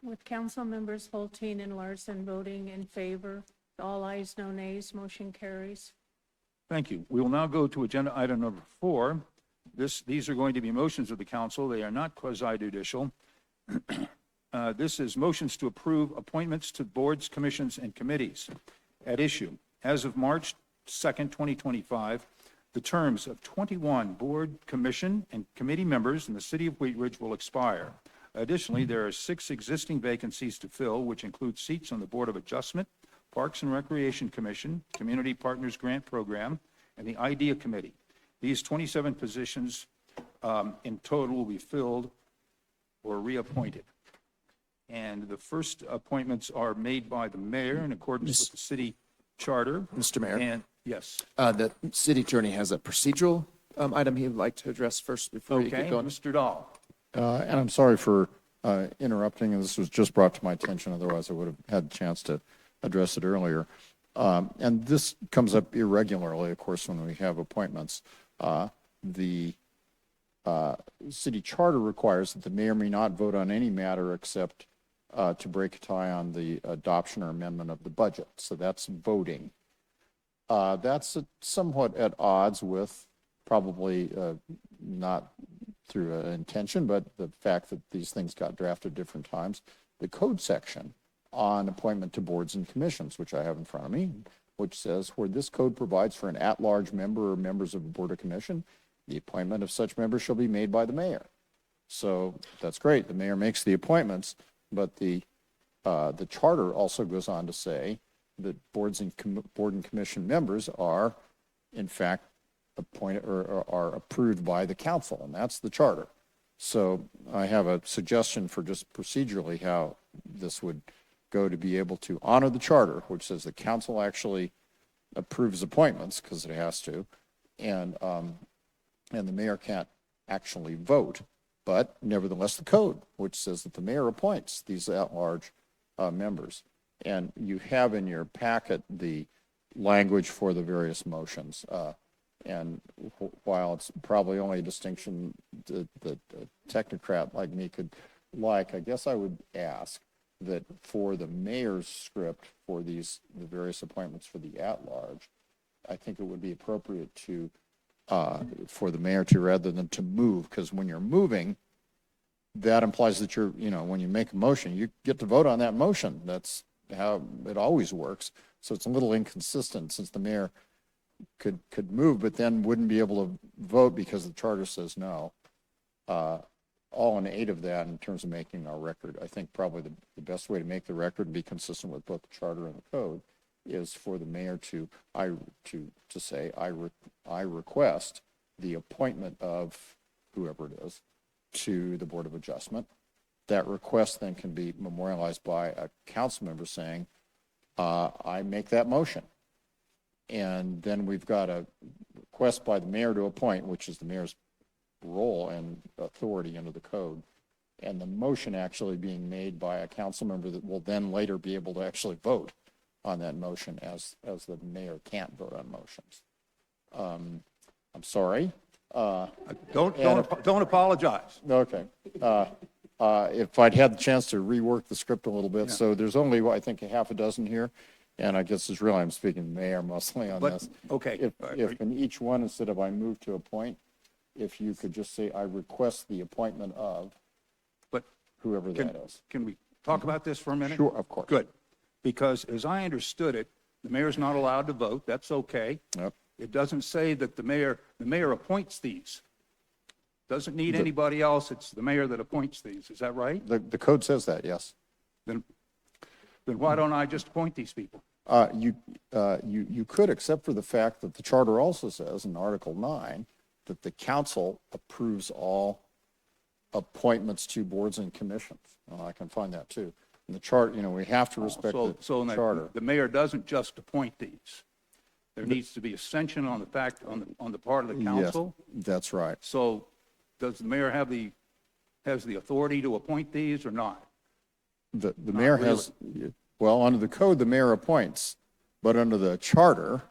With council members Holteen and Larson voting in favor, all ayes, no nays, motion carries. Thank you. We will now go to agenda item number 4. These are going to be motions of the council. They are not quasi-judicial. This is motions to approve appointments to boards, commissions, and committees at issue. As of March 2nd, 2025, the terms of 21 board, commission, and committee members in the city of Wheat Ridge will expire. Additionally, there are 6 existing vacancies to fill, which include seats on the Board of Adjustment, Parks and Recreation Commission, Community Partners Grant Program, and the IDEA Committee. These 27 positions in total will be filled or reappointed. And the first appointments are made by the mayor in accordance with the city charter. Mr. Mayor, And yes. the city attorney has a procedural item he would like to address first before you Okay, get going. Mr. Dahl. And I'm sorry for interrupting, and this was just brought to my attention, otherwise I would have had a chance to address it earlier. And this comes up irregularly, of course, when we have appointments. The city charter requires that the mayor may not vote on any matter except to break a tie on the adoption or amendment of the budget. So that's voting. That's somewhat at odds with probably not through intention, but the fact that these things got drafted different times. The code section on appointment to boards and commissions, which I have in front of me, which says where this code provides for an at-large member or members of a board or commission, the appointment of such members shall be made by the mayor. So that's great. The mayor makes the appointments, but the charter also goes on to say that board and commission members are, in fact, appointed or are approved by the council, and that's the charter. So I have a suggestion for just procedurally how this would go to be able to honor the charter, which says the council actually approves appointments because it has to, and the mayor can't actually vote, but nevertheless the code, which says that the mayor appoints these at-large members. And you have in your packet the language for the various motions. And while it's probably only a distinction that a technocrat like me could like, I guess I would ask that for the mayor's script for the various appointments for the at-large, I think it would be appropriate to for the mayor to, rather than to move, because when you're moving, that implies that you're, when you make a motion, you get to vote on that motion. That's how it always works. So it's a little inconsistent since the mayor could move, but then wouldn't be able to vote because the charter says no. All in aid of that in terms of making our record. I think probably the best way to make the record and be consistent with both the charter and the code is for the mayor to say, I request the appointment of whoever it is to the Board of Adjustment. That request then can be memorialized by a council member saying, I make that motion. And then we've got a request by the mayor to appoint, which is the mayor's role and authority under the code, and the motion actually being made by a council member that will then later be able to actually vote on that motion as the mayor can't vote on motions. I'm sorry. Don't apologize. Okay. If I'd had the chance to rework the script a little bit, so there's only, I think, a half a dozen here. And I guess it's really, I'm speaking to the mayor mostly on this. Okay. If in each one, instead of I move to appoint, if you could just say, I request the appointment of But whoever that is. Can we talk about this for a minute? Sure, of course. Good. Because as I understood it, the mayor's not allowed to vote. That's okay. Yep. It doesn't say that the mayor appoints these. Doesn't need anybody else. It's the mayor that appoints these. Is that right? The code says that, yes. Then why don't I just appoint these people? You could, except for the fact that the charter also says in Article 9 that the council approves all appointments to boards and commissions. Well, I can find that too. In the chart, we have to respect the charter. The mayor doesn't just appoint these. There needs to be ascension on the part of the council. Yes, that's right. So does the mayor has the authority to appoint these or not? The mayor has, well, under the code, the mayor appoints, but under the charter,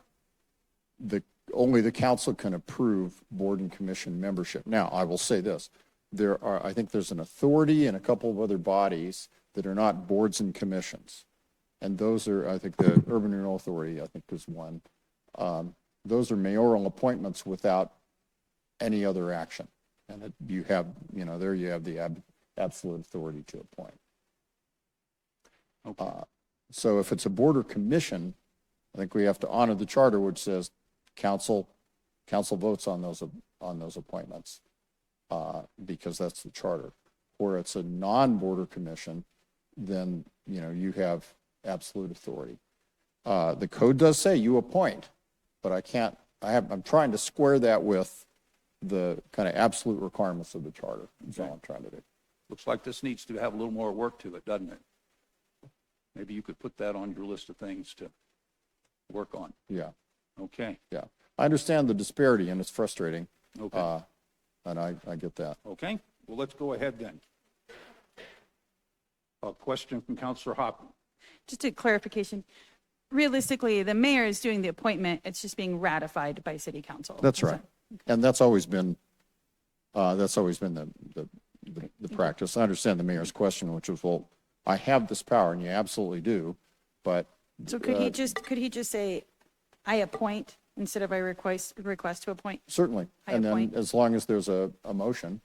only the council can approve board and commission membership. Now, I will say this, I think there's an authority and a couple of other bodies that are not boards and commissions. And those are, I think, the Urban Renewal Authority, I think, is one. Those are mayoral appointments without any other action. And you have, there you have the absolute authority to appoint. So if it's a board or commission, I think we have to honor the charter, which says council votes on those appointments, because that's the charter. Or it's a non-board or commission, then, you have absolute authority. The code does say you appoint, but I'm trying to square that with the kind of absolute requirements of the charter. That's all I'm trying to do. Looks like this needs to have a little more work to it, doesn't it? Maybe you could put that on your list of things to work on. Yeah, Okay, yeah. I understand the disparity and it's frustrating. okay, And I get that. okay. Well, let's go ahead then. A question from Councilor Hoppe. Just a clarification. Realistically, the mayor is doing the appointment. It's just being ratified by city council. That's right. And that's always been the practice. I understand the mayor's question, which was, well, I have this power, and you absolutely do, but. So could he just say, I appoint instead of I request to appoint? Certainly. I And then appoint. as long as there's a motion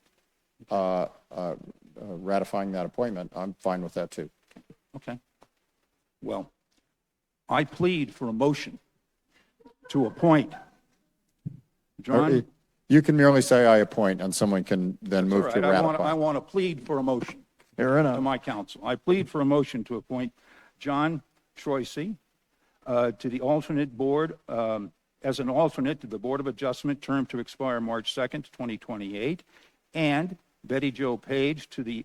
ratifying that appointment, I'm fine with that too. Okay. Well, I plead for a motion to appoint John. You can merely say I appoint, and someone can then move to All right, I ratify. want to plead for a motion Fair to enough. my council. I plead for a motion to appoint John Troisi to the alternate board, as an alternate to the Board of Adjustment, term to expire March 2nd, 2028, and Betty Jo Page to the,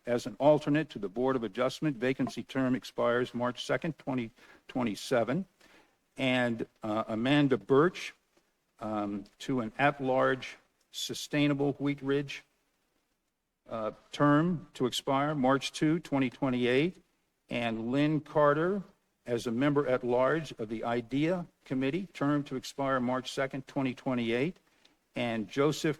as an alternate to the Board of Adjustment, vacancy term expires March 2nd, 2027, and Amanda Birch to an at-large Sustainable Wheat Ridge term to expire March 2, 2028, and Lynn Carter as a member at large of the IDEA Committee, term to expire March 2nd, 2028, and Joseph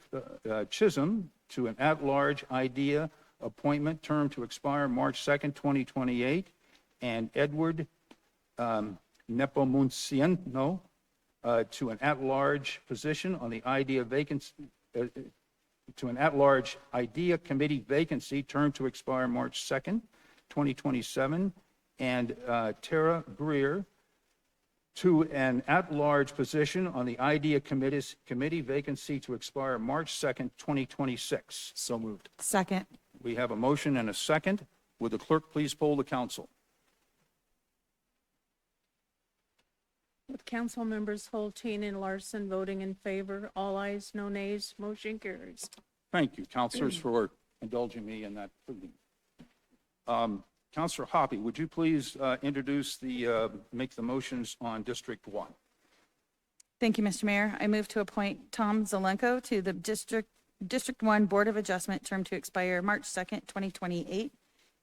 Chisholm to an at-large IDEA appointment, term to expire March 2nd, 2028, and Edward Nepomuceno to an at-large position on the IDEA vacancy, to an at-large IDEA Committee vacancy, term to expire March 2nd, 2027, and Tara Greer to an at-large position on the IDEA Committee vacancy to expire March 2nd, 2026. So moved. Second. We have a motion and a second. Would the clerk please poll the council? With council members Holteen and Larson voting in favor, all ayes, no nays, motion carries. Thank you, councilors, for indulging me in that pleading. Councilor Hoppe, would you please introduce make the motions on District 1? Thank you, Mr. Mayor. I move to appoint Tom Zelenko to the District 1 Board of Adjustment, term to expire March 2nd, 2028,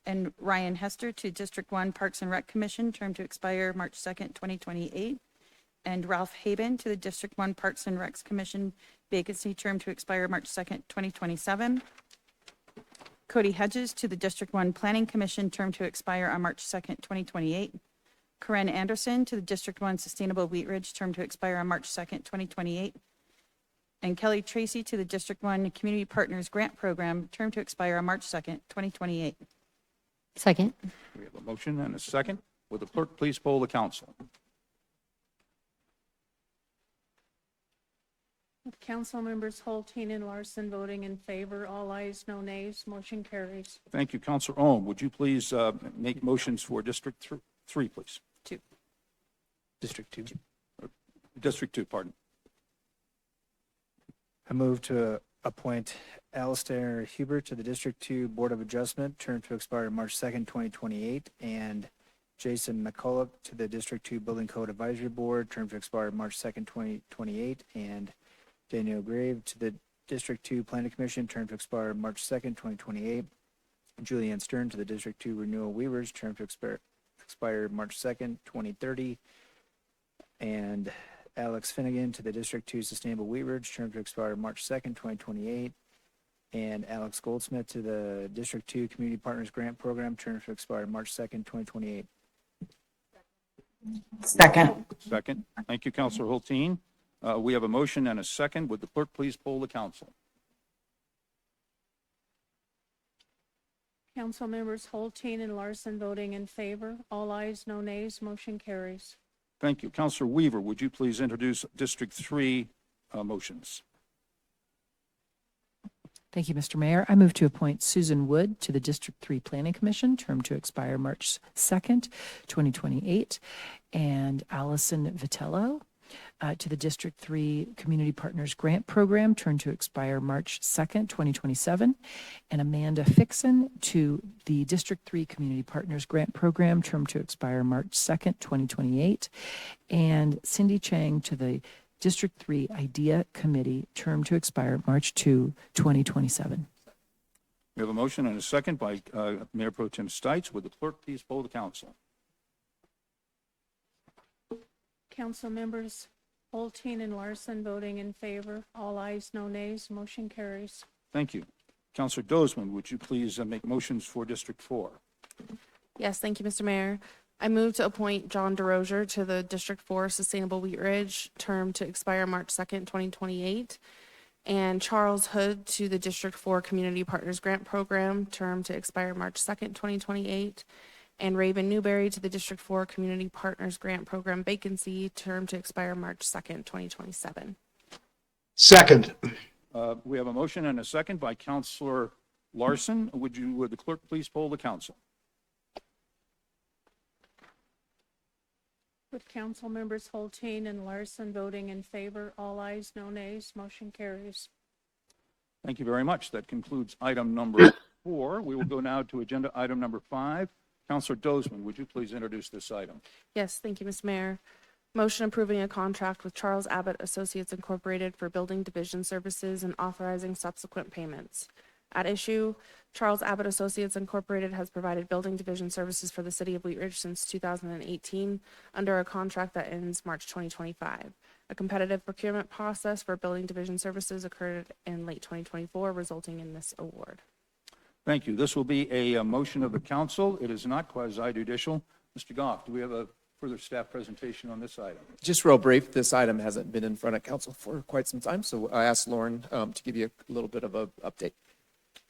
and Ryan Hester to District 1 Parks and Rec Commission, term to expire March 2nd, 2028, and Ralph Haben to the District 1 Parks and Recs Commission, vacancy, term to expire March 2nd, 2027. Cody Hedges to the District 1 Planning Commission, term to expire on March 2nd, 2028. Corinne Anderson to the District 1 Sustainable Wheat Ridge, term to expire on March 2nd, 2028. And Kelly Tracy to the District 1 Community Partners Grant Program, term to expire on March 2nd, 2028. Second. We have a motion and a second. Would the clerk please poll the council? With council members Holteen and Larson voting in favor, all ayes, no nays, motion carries. Thank you, Councilor Ohm. Would you please make motions for District 3, please? District 2. District 2, pardon. I move to appoint Alistair Hubert to the District 2 Board of Adjustment, term to expire March 2nd, 2028, and Jason McCulloch to the District 2 Building Code Advisory Board, term to expire March 2nd, 2028, and Daniel Grave to the District 2 Planning Commission, term to expire March 2nd, 2028. Julianne Stern to the District 2 Renewal Weavers, term to expire March 2nd, 2030. And Alex Finnegan to the District 2 Sustainable Wheat Ridge, term to expire March 2nd, 2028. and Alex Goldsmith to the District 2 Community Partners Grant Program, term to expire March 2nd, 2028. Second. Second. Thank you, Counselor Hulteen. We have a motion and a second. Would the clerk please poll the council? Council members Hulteen and Larson voting in favor. All ayes, no nays. Motion carries. Thank you. Counselor Weaver, would you please introduce District 3 motions? Thank you, Mr. Mayor. I move to appoint Susan Wood to the District 3 Planning Commission, term to expire March 2nd, 2028, and Allison Vitello to the District 3 Community Partners Grant Program, term to expire March 2nd, 2027, and Amanda Fixon to the District 3 Community Partners Grant Program, term to expire March 2nd, 2028, and Cindy Chang to the District 3 IDEA Committee, term to expire March 2, 2027. We have a motion and a second by Mayor Pro Tem Stites. Would the clerk please poll the council? Council members Hulteen and Larson voting in favor. All ayes, no nays. Motion carries. Thank you. Counselor Dozman, would you please make motions for District 4? Yes, thank you, Mr. Mayor. I move to appoint John DeRozier to the District 4 Sustainable Wheat Ridge, term to expire March 2nd, 2028, and Charles Hood to the District 4 Community Partners Grant Program, term to expire March 2nd, 2028, and Raven Newberry to the District 4 Community Partners Grant Program vacancy, term to expire March 2nd, 2027. Second. We have a motion and a second by Counselor Larson. Would the clerk please poll the council? With council members Hulteen and Larson voting in favor. All ayes, no nays. Motion carries. Thank you very much. That concludes item number 4. We will go now to agenda item number 5. Counselor Dozman, would you please introduce this item? Yes, thank you, Mr. Mayor. Motion approving a contract with Charles Abbott Associates Incorporated for building division services and authorizing subsequent payments. At issue, Charles Abbott Associates Incorporated has provided building division services for the city of Wheat Ridge since 2018 under a contract that ends March 2025. A competitive procurement process for building division services occurred in late 2024, resulting in this award. Thank you. This will be a motion of the council. It is not quasi-judicial. Mr. Goff, do we have a further staff presentation on this item? Just real brief, this item hasn't been in front of council for quite some time, so I asked Lauren to give you a little bit of an update.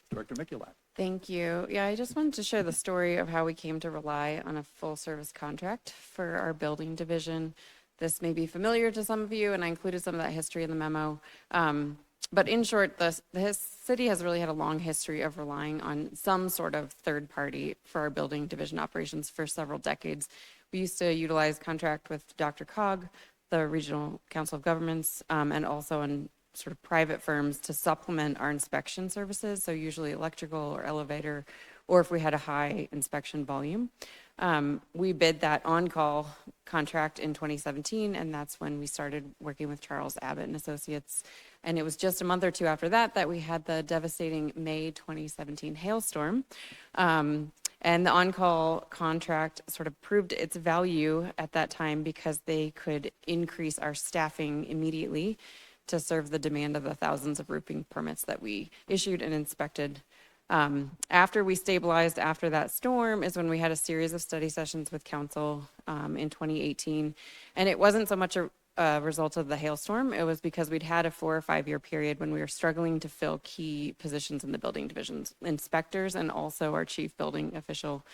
Director Mikulak. Thank you. Yeah, I just wanted to share the story of how we came to rely on a full service contract for our building division. This may be familiar to some of you, and I included some of that history in the memo. But in short, the city has really had a long history of relying on some sort of third party for our building division operations for several decades. We used to utilize contract with Dr. Cog, the Regional Council of Governments, and also in sort of private firms to supplement our inspection services. So usually electrical or elevator, or if we had a high inspection volume. We bid that on-call contract in 2017, and that's when we started working with Charles Abbott and Associates. And it was just a month or two after that that we had the devastating May 2017 hailstorm. And the on-call contract sort of proved its value at that time because they could increase our staffing immediately to serve the demand of the thousands of roofing permits that we issued and inspected. After we stabilized after that storm is when we had a series of study sessions with council in 2018. And it wasn't so much a result of the hailstorm. It was because we'd had a 4 or 5 year period when we were struggling to fill key positions in the building divisions, inspectors, and also our chief building official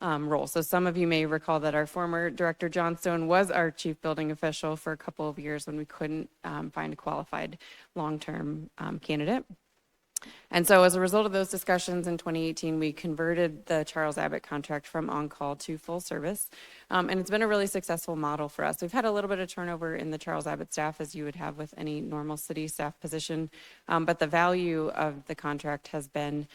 role. So some of you may recall that our former director, John Stone, was our chief building official for a couple of years when we couldn't find a qualified long-term candidate. And so as a result of those discussions in 2018, we converted the Charles Abbott contract from on-call to full service. And it's been a really successful model for us. We've had a little bit of turnover in the Charles Abbott staff, as you would have with any normal city staff position. But the value of the contract has been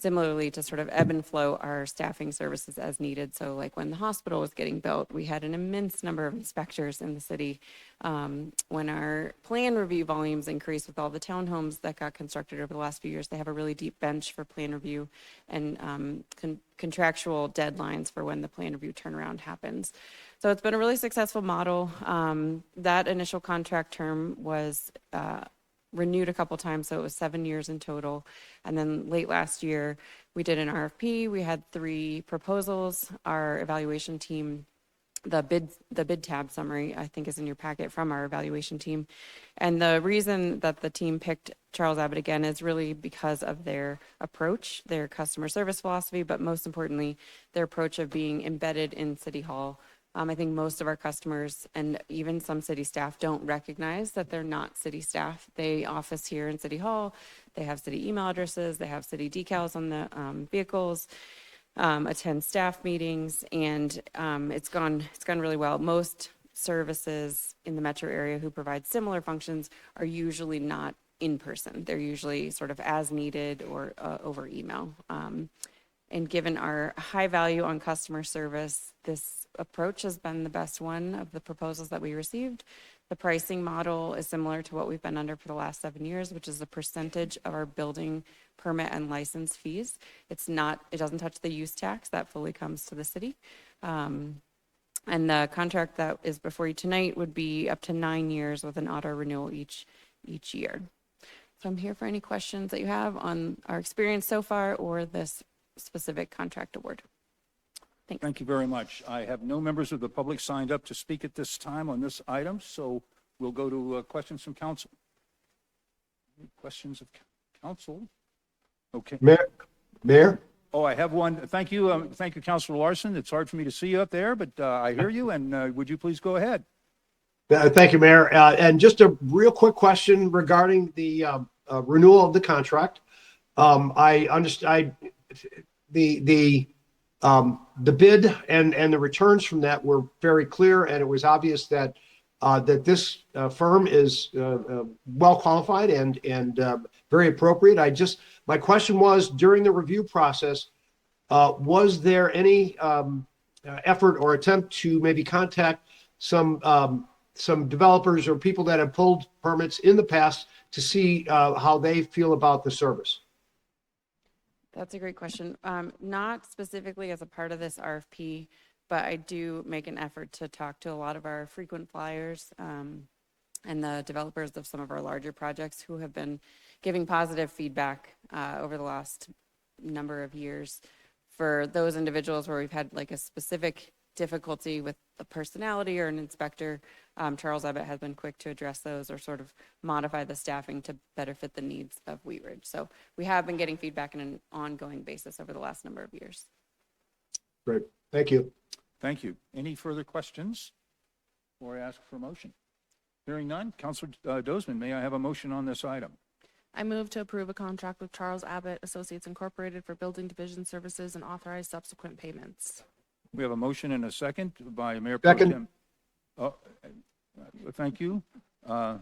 similarly to sort of ebb and flow our staffing services as needed. So like when the hospital was getting built, we had an immense number of inspectors in the city. When our plan review volumes increased with all the townhomes that got constructed over the last few years, they have a really deep bench for plan review and contractual deadlines for when the plan review turnaround happens. So it's been a really successful model. That initial contract term was renewed a couple times, so it was 7 years in total. And then late last year, we did an RFP. We had 3 proposals. Our evaluation team, the bid tab summary, I think, is in your packet from our evaluation team. And the reason that the team picked Charles Abbott again is really because of their approach, their customer service philosophy, but most importantly, their approach of being embedded in City Hall. I think most of our customers and even some city staff don't recognize that they're not city staff. They office here in City Hall. They have city email addresses. They have city decals on the vehicles, attend staff meetings, and it's gone really well. Most services in the metro area who provide similar functions are usually not in person. They're usually sort of as needed or over email. And given our high value on customer service, this approach has been the best one of the proposals that we received. The pricing model is similar to what we've been under for the last 7 years, which is a percentage of our building permit and license fees. It doesn't touch the use tax. That fully comes to the city. And the contract that is before you tonight would be up to 9 years with an auto renewal each year. So I'm here for any questions that you have on our experience so far or this specific contract award. Thank you very much. I have no members of the public signed up to speak at this time on this item, so we'll go to questions from council. Any questions of council? Okay. Mayor? Oh, I have one. Thank you, Councilor Larson. It's hard for me to see you up there, but I hear you, and would you please go ahead? Thank you, Mayor. And just a real quick question regarding the renewal of the contract. I understand the bid and the returns from that were very clear, and it was obvious that this firm is well qualified and very appropriate. My question was, during the review process, was there any effort or attempt to maybe contact some developers or people that have pulled permits in the past to see how they feel about the service? That's a great question. Not specifically as a part of this RFP, but I do make an effort to talk to a lot of our frequent flyers and the developers of some of our larger projects who have been giving positive feedback over the last number of years. For those individuals where we've had like a specific difficulty with the personality or an inspector, Charles Abbott has been quick to address those or sort of modify the staffing to better fit the needs of Wheat Ridge. So we have been getting feedback on an ongoing basis over the last number of years. Great. Thank you. Thank you. Any further questions before I ask for a motion? Hearing none, Councilor Dozeman, may I have a motion on this item? I move to approve a contract with Charles Abbott Associates Incorporated for building division services and authorize subsequent payments. We have a motion and a second by Mayor Pro Tem. Oh, thank you. We'll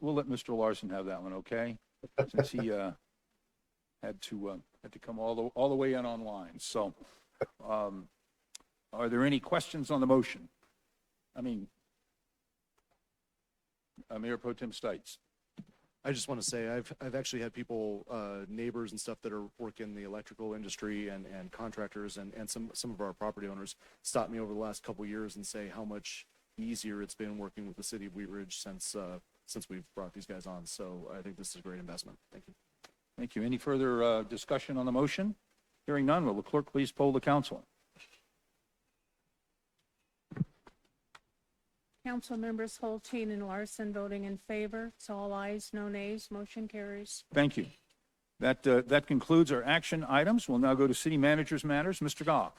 let Mr. Larson have that one, okay? Since he had to come all the way in online. So, are there any questions on the motion? I mean, Mayor Pro Tem Stites. I just want to say I've actually had people, neighbors and stuff that are working in the electrical industry and contractors and some of our property owners stop me over the last couple of years and say how much easier it's been working with the city of Wheat Ridge since we've brought these guys on. So I think this is a great investment. Thank you. Thank you. Any further discussion on the motion? Hearing none, will the clerk please poll the council? Council members Holstein and Larson voting in favor. It's all ayes, no nays. Motion carries. Thank you. That concludes our action items. We'll now go to city managers matters. Mr. Goff.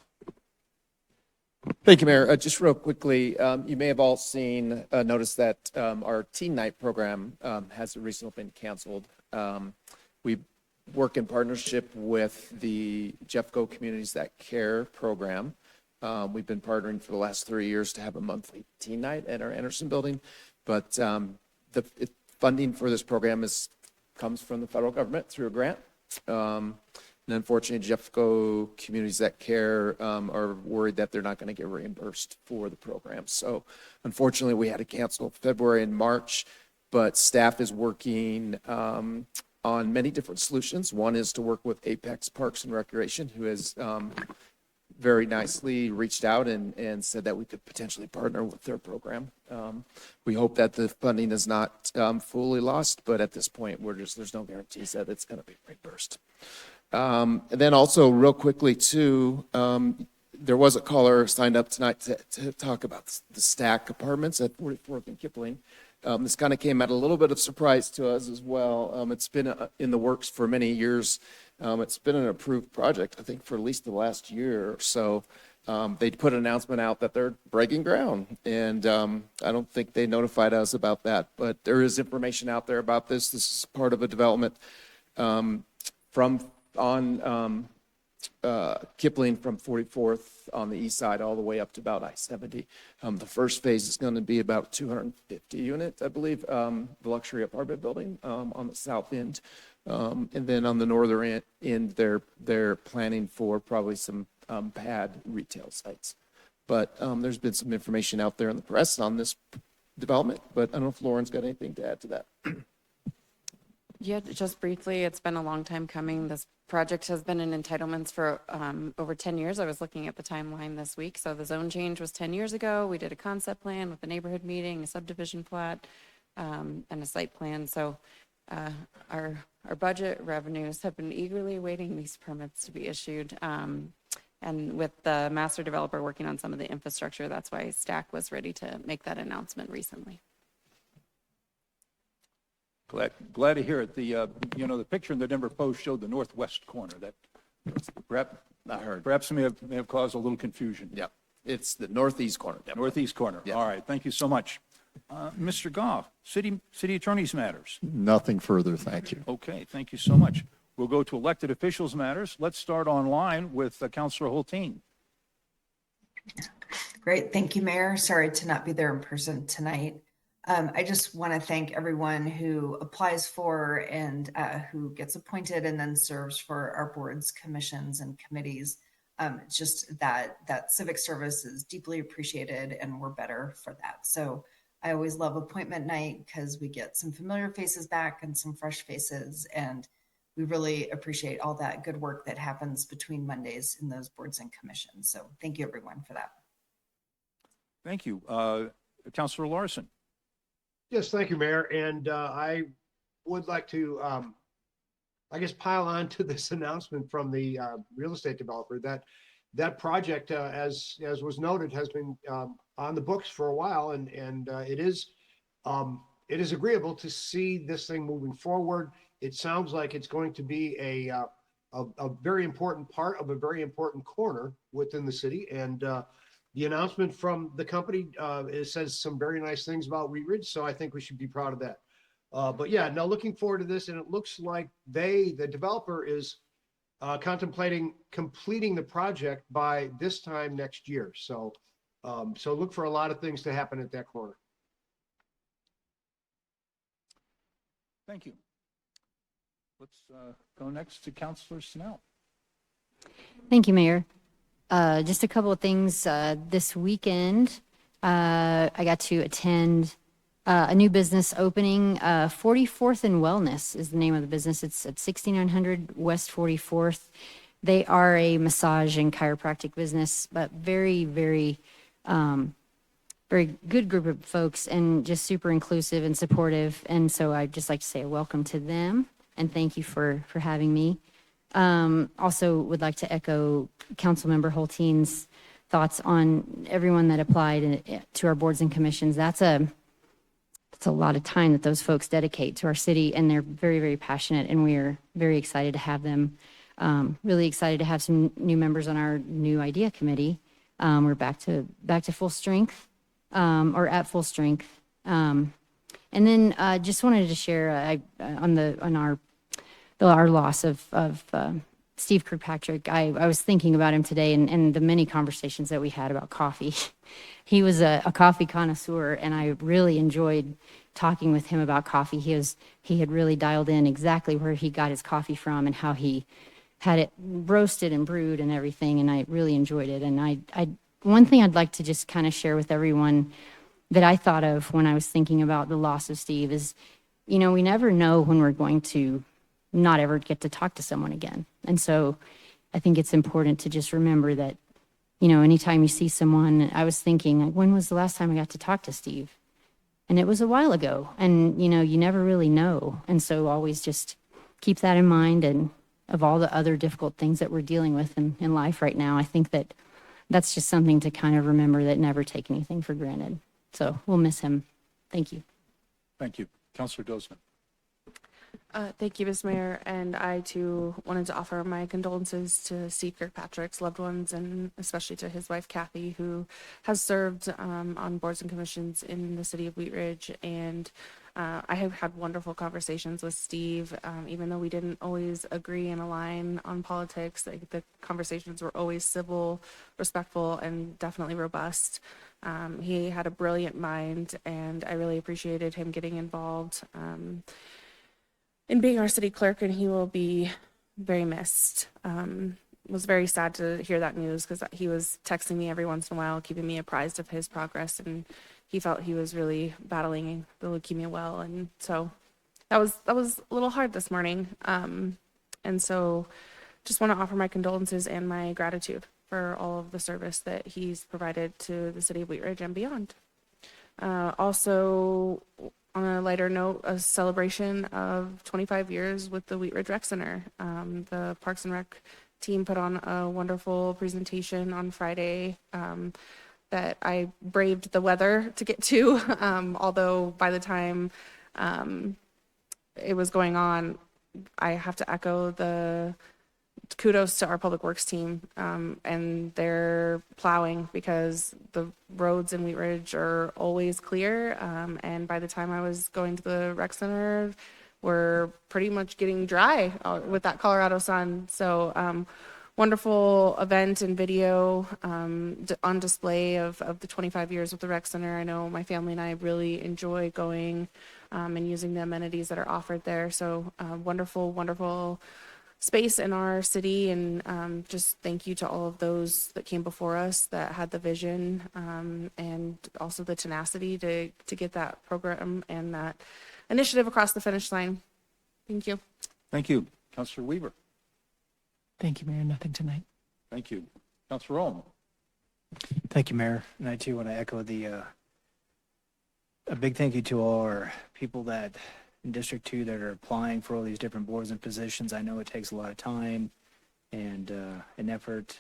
Thank you, Mayor. Just real quickly, you may have all seen, noticed that our teen night program has recently been canceled. We work in partnership with the Jeffco Communities That Care program. We've been partnering for the last 3 years to have a monthly teen night at our Anderson building, but the funding for this program comes from the federal government through a grant. And unfortunately, Jeffco Communities That Care are worried that they're not going to get reimbursed for the program. So unfortunately, we had to cancel February and March, but staff is working on many different solutions. One is to work with Apex Parks and Recreation, who has very nicely reached out and said that we could potentially partner with their program. We hope that the funding is not fully lost, but at this point, there's no guarantees that it's going to be reimbursed. And then also real quickly too, there was a caller signed up tonight to talk about the Stack Apartments at 44th and Kipling. This kind of came at a little bit of surprise to us as well. It's been in the works for many years. It's been an approved project, I think, for at least the last year or so. They put an announcement out that they're breaking ground, and I don't think they notified us about that, but there is information out there about this. This is part of a development Kipling from 44th on the east side all the way up to about I-70. The first phase is going to be about 250 units, I believe, the luxury apartment building on the south end. And then on the northern end, they're planning for probably some pad retail sites. But there's been some information out there in the press on this development, but I don't know if Lauren's got anything to add to that. Yeah, just briefly, it's been a long time coming. This project has been in entitlements for over 10 years. I was looking at the timeline this week. So the zone change was 10 years ago. We did a concept plan with a neighborhood meeting, a subdivision plat, and a site plan. So our budget revenues have been eagerly awaiting these permits to be issued. And with the master developer working on some of the infrastructure, that's why Stack was ready to make that announcement recently. Glad to hear it. The picture in the Denver Post showed the northwest corner. That perhaps may have caused a little confusion. Yeah, it's the northeast corner. Northeast corner. Yeah. All right. Thank you so much. Mr. Goff, city attorney's matters. Nothing further, thank you. Okay. Thank you so much. We'll go to elected officials matters. Let's start online with Councilor Hulteen. Great. Thank you, Mayor. Sorry to not be there in person tonight. I just want to thank everyone who applies for and who gets appointed and then serves for our boards, commissions, and committees. Just that civic service is deeply appreciated, and we're better for that. So I always love appointment night because we get some familiar faces back and some fresh faces, and we really appreciate all that good work that happens between Mondays in those boards and commissions. So thank you, everyone, for that. Thank you. Councilor Larson. Yes, thank you, Mayor. And I would like to, pile on to this announcement from the real estate developer that project, as was noted, has been on the books for a while, and it is agreeable to see this thing moving forward. It sounds like it's going to be a very important part of a very important corner within the city, and the announcement from the company it says some very nice things about Wheat Ridge, so I think we should be proud of that. But yeah, now looking forward to this, and it looks like the developer is contemplating completing the project by this time next year. So look for a lot of things to happen at that corner. Thank you. Let's go next to Councilor Snell. Thank you, Mayor. Just a couple of things. This weekend, I got to attend a new business opening. 44th and Wellness is the name of the business. It's at 6900 West 44th. They are a massage and chiropractic business, but very, very, very good group of folks, and just super inclusive and supportive. And so I'd just like to say a welcome to them, and thank you for having me. Also would like to echo Councilmember Hulteen's thoughts on everyone that applied to our boards and commissions. That's a lot of time that those folks dedicate to our city, and they're very, very passionate, and we are very excited to have them. Really excited to have some new members on our new idea committee. We're back to full strength, or at full strength. And then just wanted to share on our loss of Steve Kirkpatrick. I was thinking about him today, and the many conversations that we had about coffee. He was a coffee connoisseur, and I really enjoyed talking with him about coffee. He had really dialed in exactly where he got his coffee from and how he had it roasted and brewed and everything, and I really enjoyed it. And one thing I'd like to just kind of share with everyone that I thought of when I was thinking about the loss of Steve is, we never know when we're going to not ever get to talk to someone again. And so I think it's important to just remember that anytime you see someone, I was thinking, like, when was the last time I got to talk to Steve? And it was a while ago. And, you never really know. And so always just keep that in mind. And of all the other difficult things that we're dealing with in life right now, I think that's just something to kind of remember, that never take anything for granted. So we'll miss him. Thank you. Thank you. Counselor Dozman. Thank you, Ms. Mayor, and I too wanted to offer my condolences to Steve Kirkpatrick's loved ones, and especially to his wife Kathy, who has served on boards and commissions in the city of Wheat Ridge. And I have had wonderful conversations with Steve, even though we didn't always agree and align on politics. The conversations were always civil, respectful, and definitely robust. He had a brilliant mind, and I really appreciated him getting involved in being our city clerk, and he will be very missed. Was very sad to hear that news, because he was texting me every once in a while, keeping me apprised of his progress, and he felt he was really battling the leukemia well, and so that was a little hard this morning. And so just want to offer my condolences and my gratitude for all of the service that he's provided to the city of Wheat Ridge and beyond. Also, on a lighter note, a celebration of 25 years with the Wheat Ridge Rec Center. The Parks and Rec team put on a wonderful presentation on Friday that I braved the weather to get to, although by the time it was going on, I have to echo the kudos to our public works team and their plowing, because the roads in Wheat Ridge are always clear. And by the time I was going to the rec center, we're pretty much getting dry with that Colorado sun. So wonderful event and video on display of the 25 years with the rec center. I know my family and I really enjoy going and using the amenities that are offered there. So wonderful, wonderful space in our city, and just thank you to all of those that came before us that had the vision and also the tenacity to get that program and that initiative across the finish line. Thank you. Thank you. Counselor Weaver. Thank you, Mayor. Nothing tonight. Thank you. Counselor Rome. Thank you, Mayor. And I too want to echo a big thank you to all our people that in District 2 that are applying for all these different boards and positions. I know it takes a lot of time and an effort,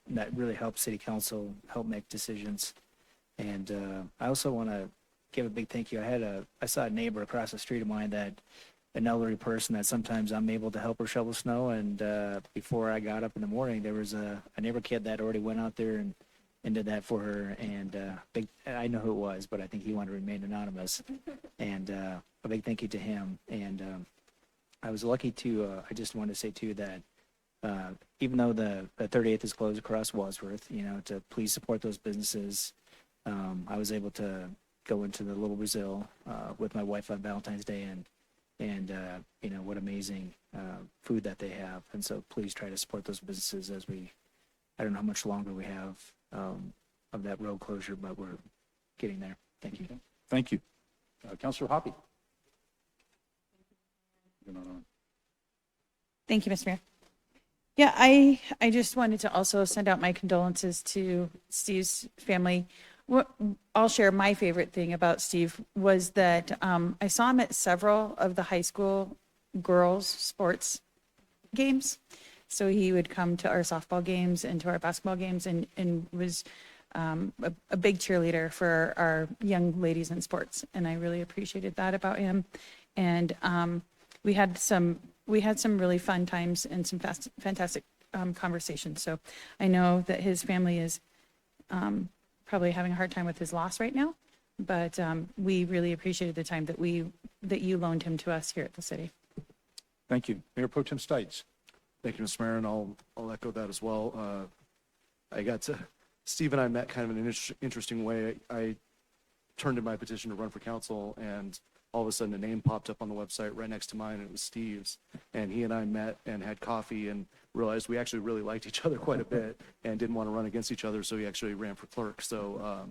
that really helps City Council help make decisions. And I also want to give a big thank you. I saw a neighbor across the street of mine, that an elderly person that sometimes I'm able to help her shovel snow. And before I got up in the morning, there was a neighbor kid that already went out there and did that for her. And I know who it was, but I think he wanted to remain anonymous. And a big thank you to him. And I was lucky to, I just want to say too that even though the 38th is closed across Wadsworth, to please support those businesses. I was able to go into the Little Brazil with my wife on Valentine's Day, and what amazing food that they have. And so please try to support those businesses as I don't know how much longer we have of that road closure, but we're getting there. Thank you. Thank you. Counselor Hoppy. Thank you, Mr. Mayor. Yeah, I just wanted to also send out my condolences to Steve's family. I'll share my favorite thing about Steve was that I saw him at several of the high school girls' sports games. So he would come to our softball games and to our basketball games, and was a big cheerleader for our young ladies in sports. And I really appreciated that about him. And we had some really fun times and some fantastic conversations. So I know that his family is probably having a hard time with his loss right now, but we really appreciated the time that you loaned him to us here at the city. Thank you. Mayor Pro Tem Stites. Thank you, Mr. Mayor, and I'll echo that as well. Steve and I met kind of in an interesting way. I turned in my petition to run for council, and all of a sudden a name popped up on the website right next to mine, and it was Steve's. And he and I met and had coffee and realized we actually really liked each other quite a bit and didn't want to run against each other, so he actually ran for clerk. So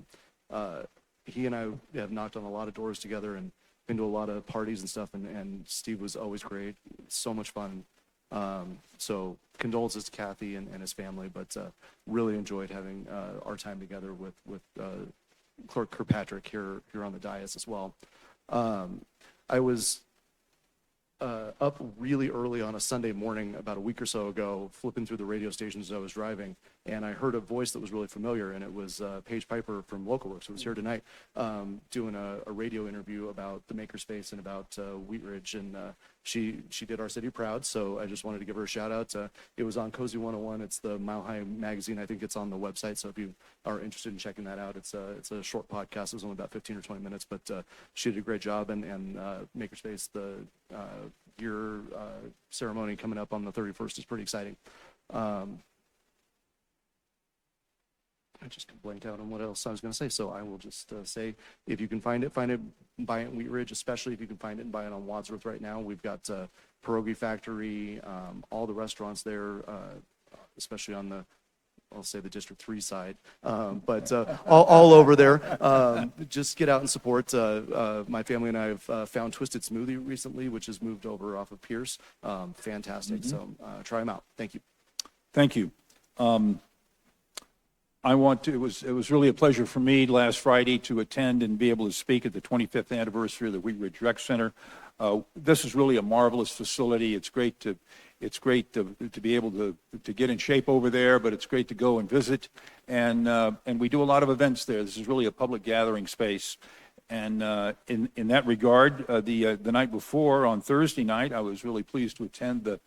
he and I have knocked on a lot of doors together and been to a lot of parties and stuff, and Steve was always great. So much fun So condolences to Kathy and his family, but really enjoyed having our time together with Clerk Kirkpatrick here on the dais as well. I was up really early on a Sunday morning about a week or so ago, flipping through the radio stations as I was driving, and I heard a voice that was really familiar, and it was Paige Piper from LocalWorks, who was here tonight, doing a radio interview about the Makerspace and about Wheat Ridge, and she did our city proud, so I just wanted to give her a shout out. It was on Cozy 101. It's the Mile High magazine. I think it's on the website, so if you are interested in checking that out, it's a short podcast. It was only about 15 or 20 minutes, but she did a great job, and Makerspace, the year ceremony coming up on the 31st is pretty exciting. I just blanked out on what else I was going to say, so I will just say, if you can find it, buy it in Wheat Ridge, especially if you can find it and buy it on Wadsworth right now. We've got Pierogi Factory, all the restaurants there, especially on the, I'll say the District 3 side, but all over there. Just get out and support. My family and I have found Twisted Smoothie recently, which has moved over off of Pierce. Fantastic. So try them out. Thank you. Thank you. It was really a pleasure for me last Friday to attend and be able to speak at the 25th anniversary of the Wheat Ridge Rec Center. This is really a marvelous facility. It's great to be able to get in shape over there, but it's great to go and visit. And we do a lot of events there. This is really a public gathering space. And in that regard, the night before, on Thursday night, I was really pleased to attend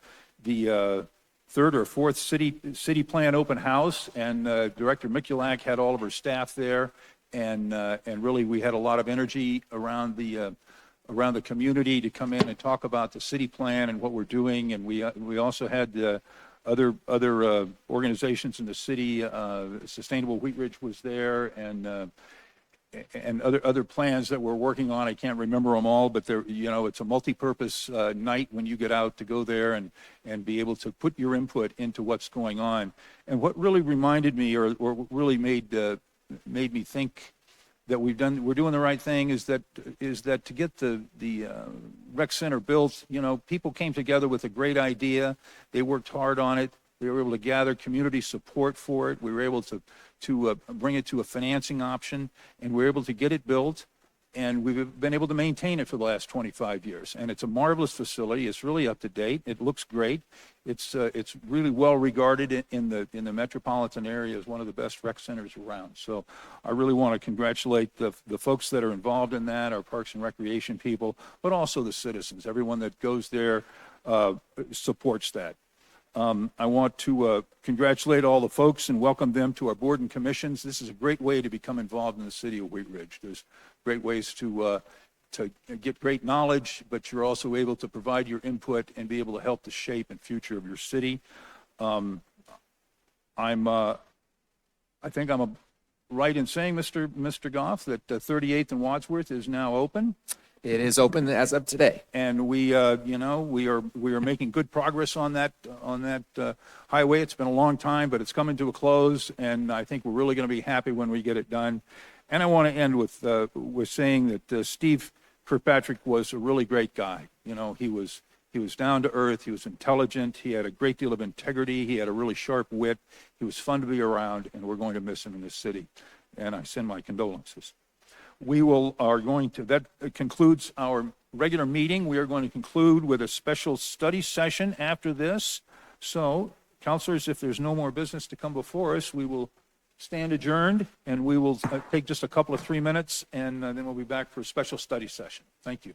the third or fourth city plan open house, and Director Mikulak had all of her staff there, and really we had a lot of energy around the community to come in and talk about the city plan and what we're doing, and we also had other organizations in the city. Sustainable Wheat Ridge was there, and other plans that we're working on. I can't remember them all, but it's a multi-purpose night when you get out to go there and be able to put your input into what's going on. And what really reminded me, or really made me think that we're doing the right thing, is that to get the rec center built, people came together with a great idea. They worked hard on it. We were able to gather community support for it. We were able to bring it to a financing option, and we were able to get it built, and we've been able to maintain it for the last 25 years. And it's a marvelous facility. It's really up to date. It looks great. It's really well regarded in the metropolitan area as one of the best rec centers around. So I really want to congratulate the folks that are involved in that, our Parks and Recreation people, but also the citizens. Everyone that goes there supports that. I want to congratulate all the folks and welcome them to our board and commissions. This is a great way to become involved in the city of Wheat Ridge. There's great ways to get great knowledge, but you're also able to provide your input and be able to help the shape and future of your city. I think I'm right in saying, Mr. Goff, that 38th and Wadsworth is now open. It is open as of today. And we are making good progress on that highway. It's been a long time, but it's coming to a close, and I think we're really going to be happy when we get it done. And I want to end with saying that Steve Kirkpatrick was a really great guy. He was down to earth. He was intelligent. He had a great deal of integrity. He had a really sharp wit. He was fun to be around, and we're going to miss him in this city. And I send my condolences. That concludes our regular meeting. We are going to conclude with a special study session after this. So, councilors, if there's no more business to come before us, we will stand adjourned, and we will take just a couple of 3 minutes, and then we'll be back for a special study session. Thank you.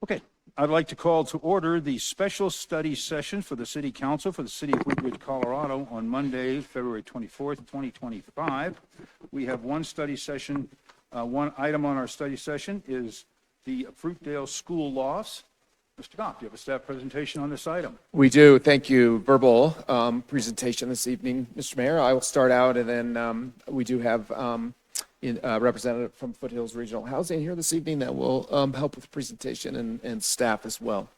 Okay, I'd like to call to order the special study session for the City Council for the City of Wheat Ridge, Colorado on Monday, February 24th, 2025. We have one study session. One item on our study session is the Fruitdale School loss. Mr. Goff, do you have a staff presentation on this item? We do. Thank you. Verbal presentation this evening, Mr. Mayor. I will start out, and then we do have a representative from Foothills Regional Housing here this evening that will help with the presentation and staff as well.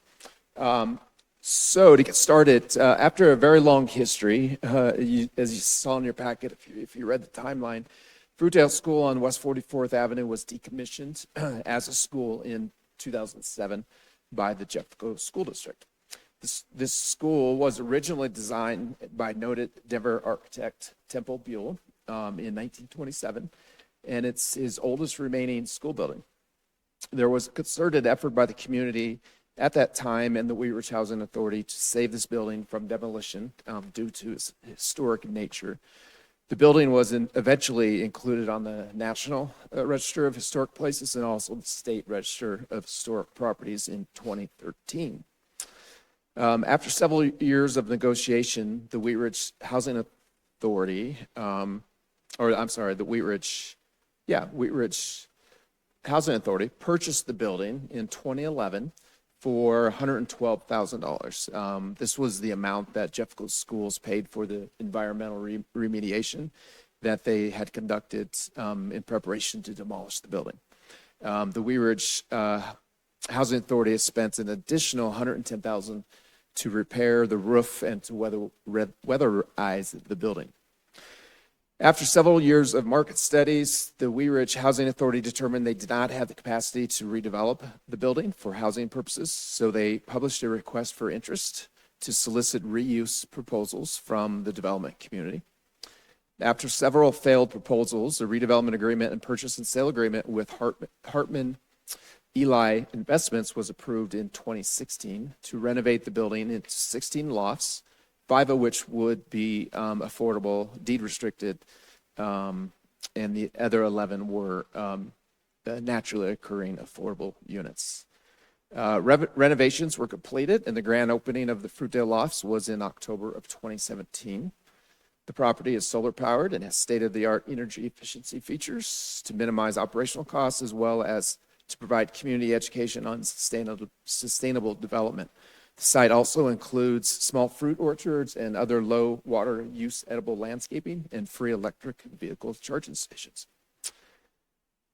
So to get started, after a very long history, as you saw in your packet, if you read the timeline, Fruitdale School on West 44th Avenue was decommissioned as a school in 2007 by the Jeffco School District. This school was originally designed by noted Denver architect Temple Buell in 1927, and it's his oldest remaining school building. There was a concerted effort by the community at that time and the Wheat Ridge Housing Authority to save this building from demolition due to its historic nature. The building was eventually included on the National Register of Historic Places and also the State Register of Historic Properties in 2013. After several years of negotiation, the Wheat Ridge Housing Authority, the Wheat Ridge Housing Authority purchased the building in 2011 for $112,000. This was the amount that Jeffco Schools paid for the environmental remediation that they had conducted in preparation to demolish the building. The Wheat Ridge Housing Authority has spent an additional $110,000 to repair the roof and to weatherize the building. After several years of market studies, the Wheat Ridge Housing Authority determined they did not have the capacity to redevelop the building for housing purposes, so they published a request for interest to solicit reuse proposals from the development community. After several failed proposals, a redevelopment agreement and purchase and sale agreement with Hartman Eli Investments was approved in 2016 to renovate the building into 16 lofts, 5 of which would be affordable, deed restricted, and the other 11 were naturally occurring affordable units. Renovations were completed, and the grand opening of the Fruitdale Lofts was in October of 2017. The property is solar powered and has state-of-the-art energy efficiency features to minimize operational costs as well as to provide community education on sustainable development. The site also includes small fruit orchards and other low water use edible landscaping and free electric vehicle charging stations.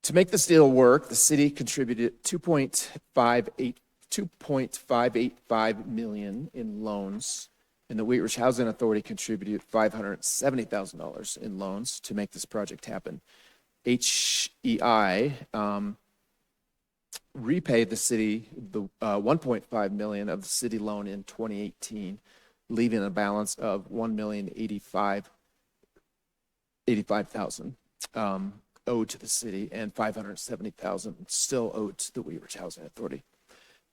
To make this deal work, the city contributed $2.585 million in loans, and the Wheat Ridge Housing Authority contributed $570,000 in loans to make this project happen. HEI repaid the city the $1.5 million of the city loan in 2018, leaving a balance of $1,085,000 owed to the city and $570,000 still owed to the Wheat Ridge Housing Authority.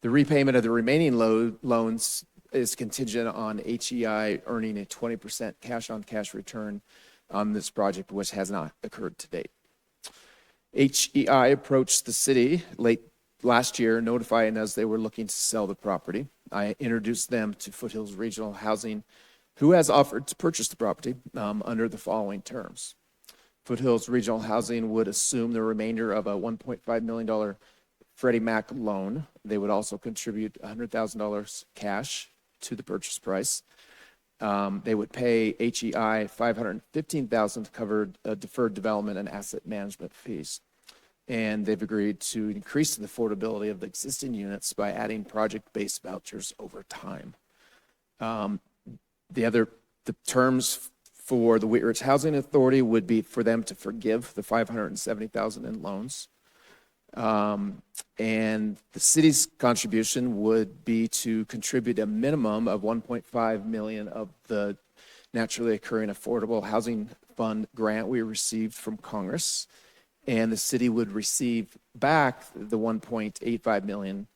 The repayment of the remaining loans is contingent on HEI earning a 20% cash-on-cash return on this project, which has not occurred to date. HEI approached the city late last year, notifying us they were looking to sell the property. I introduced them to Foothills Regional Housing, who has offered to purchase the property under the following terms. Foothills Regional Housing would assume the remainder of a $1.5 million Freddie Mac loan. They would also contribute $100,000 cash to the purchase price. They would pay HEI $515,000 to cover deferred development and asset management fees. And they've agreed to increase the affordability of the existing units by adding project-based vouchers over time. The terms for the Wheat Ridge Housing Authority would be for them to forgive the $570,000 in loans. And the city's contribution would be to contribute a minimum of $1.5 million of the naturally occurring affordable housing fund grant we received from Congress. And the city would receive back the $1.85 million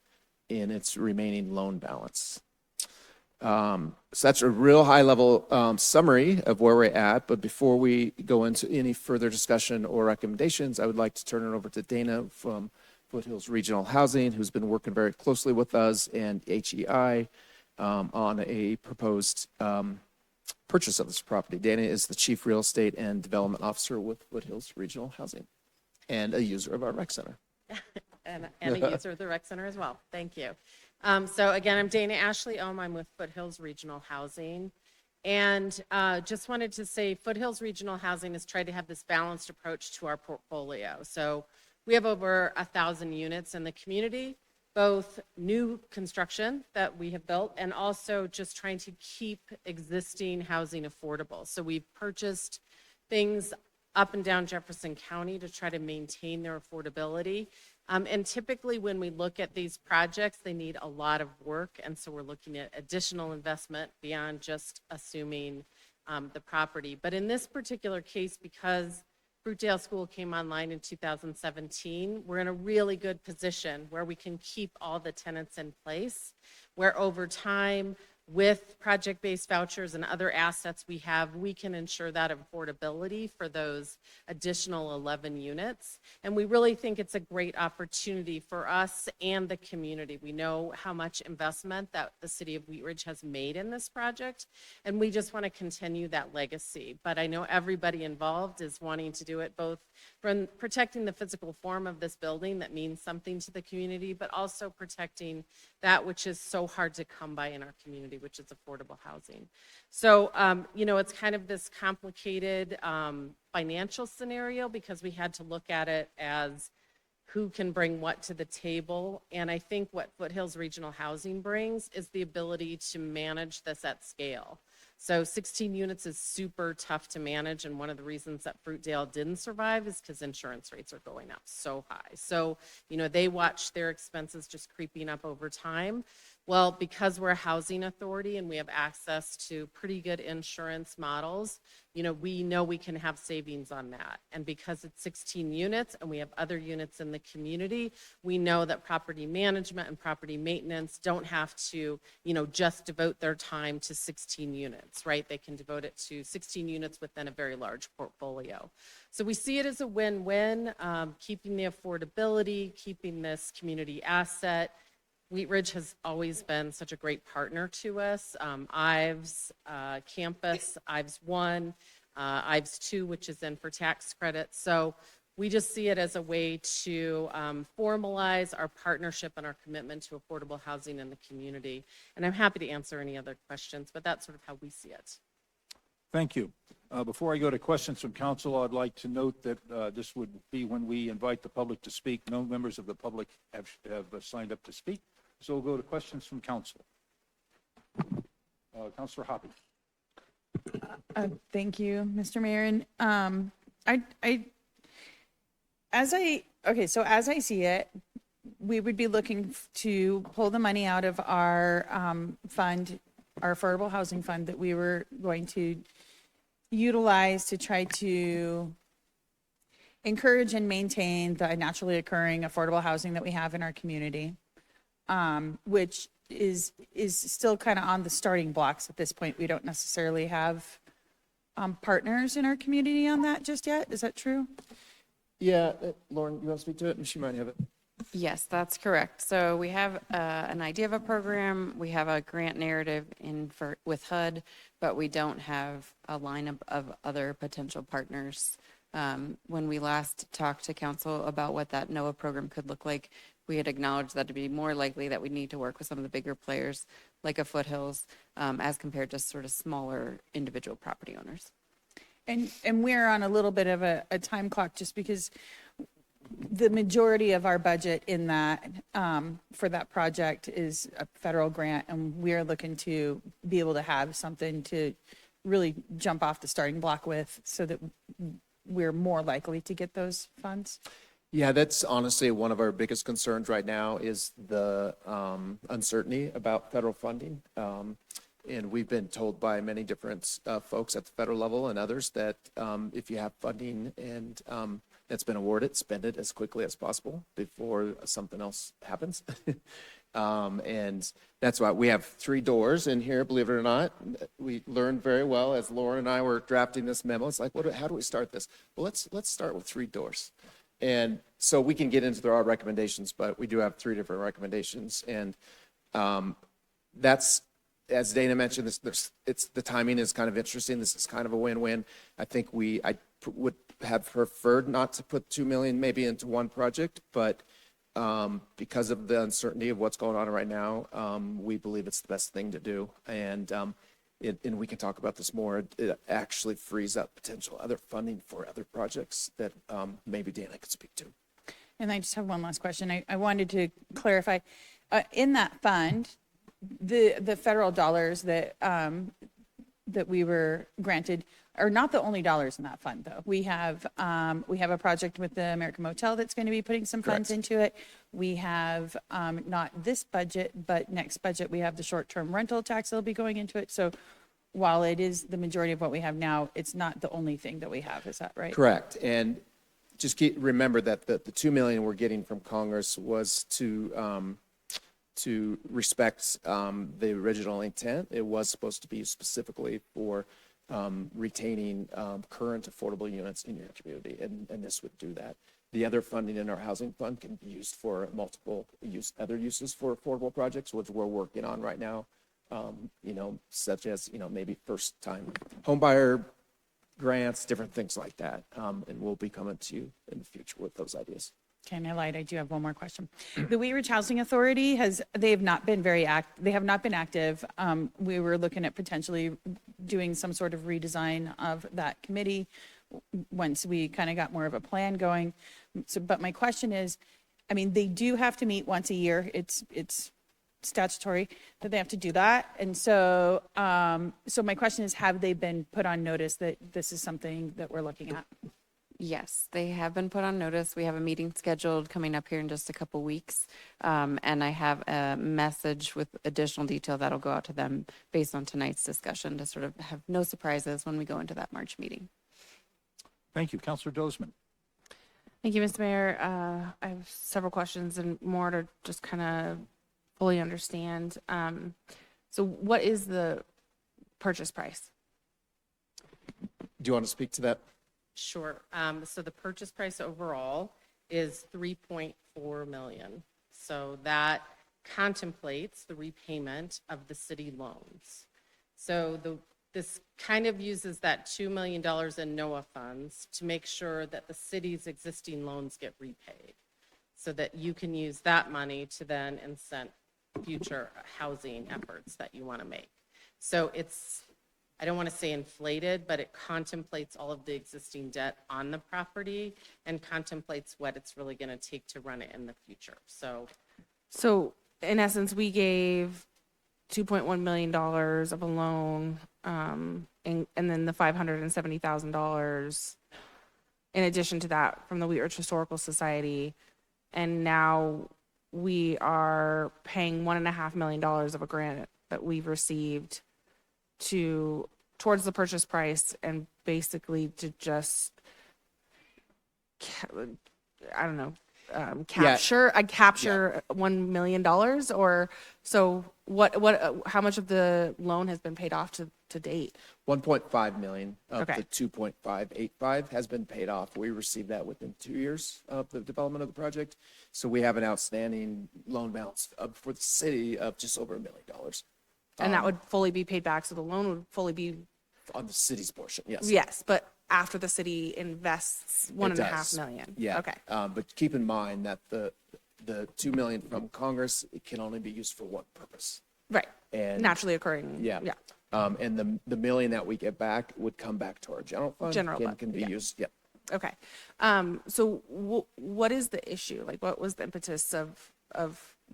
in its remaining loan balance. So that's a real high-level summary of where we're at. But before we go into any further discussion or recommendations, I would like to turn it over to Dana from Foothills Regional Housing, who's been working very closely with us, and HEI on a proposed purchase of this property. Dana is the Chief Real Estate and Development Officer with Foothills Regional Housing and a user of our rec center. And a user of the rec center as well. Thank you. So again, I'm Dana Ashley Ohm. I'm with Foothills Regional Housing. And just wanted to say Foothills Regional Housing has tried to have this balanced approach to our portfolio. So we have over 1,000 units in the community, both new construction that we have built and also just trying to keep existing housing affordable. So we've purchased things up and down Jefferson County to try to maintain their affordability. And typically when we look at these projects, they need a lot of work. And so we're looking at additional investment beyond just assuming the property. But in this particular case, because Fruitdale School came online in 2017, we're in a really good position where we can keep all the tenants in place, where over time, with project-based vouchers and other assets we have, we can ensure that affordability for those additional 11 units. And we really think it's a great opportunity for us and the community. We know how much investment that the city of Wheat Ridge has made in this project, and we just want to continue that legacy. But I know everybody involved is wanting to do it both from protecting the physical form of this building that means something to the community, but also protecting that which is so hard to come by in our community, which is affordable housing. So, you know, it's kind of this complicated financial scenario because we had to look at it as who can bring what to the table. And I think what Foothills Regional Housing brings is the ability to manage this at scale. So 16 units is super tough to manage, and one of the reasons that Fruitdale didn't survive is because insurance rates are going up so high. So, you know, they watch their expenses just creeping up over time. Well, because we're a housing authority and we have access to pretty good insurance models, you know we can have savings on that. And because it's 16 units and we have other units in the community, we know that property management and property maintenance don't have to, you know, just devote their time to 16 units, right? They can devote it to 16 units within a very large portfolio. So we see it as a win-win, keeping the affordability, keeping this community asset. Wheat Ridge has always been such a great partner to us. Ives Campus, Ives 1, Ives 2, which is in for tax credits. So we just see it as a way to formalize our partnership and our commitment to affordable housing in the community. And I'm happy to answer any other questions, but that's sort of how we see it. Thank you. Before I go to questions from council, I'd like to note that this would be when we invite the public to speak. No members of the public have signed up to speak. So we'll go to questions from council. Councilor Hoppy. Thank you, Mr. Mayor. And so as I see it, we would be looking to pull the money out of our fund, our affordable housing fund that we were going to utilize to try to encourage and maintain the naturally occurring affordable housing that we have in our community, which is still kind of on the starting blocks at this point. We don't necessarily have partners in our community on that just yet. Is that true? Yeah, Lauren, you want to speak to it? And she might have it. Yes, that's correct. So we have an idea of a program. We have a grant narrative with HUD, but we don't have a lineup of other potential partners. When we last talked to council about what that NOAA program could look like, we had acknowledged that it'd be more likely that we need to work with some of the bigger players like a Foothills as compared to sort of smaller individual property owners. And we're on a little bit of a time clock just because the majority of our budget in that for that project is a federal grant, and we're looking to be able to have something to really jump off the starting block with so that we're more likely to get those funds. Yeah, that's honestly one of our biggest concerns right now is the uncertainty about federal funding. And we've been told by many different folks at the federal level and others that if you have funding and that's been awarded, spend it as quickly as possible before something else happens. And that's why we have 3 doors in here, believe it or not. We learned very well as Lauren and I were drafting this memo. It's like, how do we start this? Well, let's start with 3 doors. And so we can get into our recommendations, but we do have 3 different recommendations. And that's, as Dana mentioned, the timing is kind of interesting. This is kind of a win-win. I think I would have preferred not to put 2 million maybe into one project, but because of the uncertainty of what's going on right now, we believe it's the best thing to do. And we can talk about this more. It actually frees up potential other funding for other projects that maybe Dana could speak to. And I just have one last question. I wanted to clarify, in that fund, the federal dollars that we were granted are not the only dollars in that fund, though. We have a project with the American Motel that's going to be putting some funds into it. We have, not this budget, but next budget, we have the short-term rental tax that'll be going into it. So while it is the majority of what we have now, it's not the only thing that we have. Is that right? Correct. And just remember that the 2 million we're getting from Congress was to respect the original intent. It was supposed to be specifically for retaining current affordable units in your community, and this would do that. The other funding in our housing fund can be used for multiple other uses for affordable projects, which we're working on right now, such as, maybe first-time homebuyer grants, different things like that, and we'll be coming to you in the future with those ideas. Okay, and I lied. I do have one more question. The Wheat Ridge Housing Authority they have not been active. We were looking at potentially doing some sort of redesign of that committee once we kind of got more of a plan going. So, but my question is, I mean, they do have to meet once a year. It's statutory that they have to do that. And so, so my question is, have they been put on notice that this is something that we're looking at? Yes, they have been put on notice. We have a meeting scheduled coming up here in just a couple weeks. And I have a message with additional detail that'll go out to them based on tonight's discussion to sort of have no surprises when we go into that March meeting. Thank you. Councilor Dozeman. Thank you, Mr. Mayor. I have several questions and more to just kind of fully understand. So what is the purchase price? Do you want to speak to that? Sure. So the purchase price overall is 3.4 million. So that contemplates the repayment of the city loans. So this kind of uses that $2 million in NOAA funds to make sure that the city's existing loans get repaid, so that you can use that money to then incent future housing efforts that you want to make. So it's, I don't want to say inflated, but it contemplates all of the existing debt on the property and contemplates what it's really going to take to run it in the future. So in essence, we gave $2.1 million of a loan, and then the $570,000 in addition to that from the Wheat Ridge Historical Society. And now we are paying $1.5 million of a grant that we've received towards the purchase price, and basically to just, I don't know, capture $1 million, or so how much of the loan has been paid off to date? 1.5 million of Okay. the 2.585 has been paid off. We received that within 2 years of the development of the project. So we have an outstanding loan balance for the city of just over $1 million. And that would fully be paid back, so the loan would fully be On the city's portion, yes. yes, but after the city invests $1.5 million. Yeah. Okay. But keep in mind that the 2 million from Congress, it can only be used for one purpose. Right. And Naturally occurring. Yeah. Yeah. And the million that we get back would come back to our general fund. General and fund, can be yeah. used, yeah. Okay. So what is the issue? Like, what was the impetus of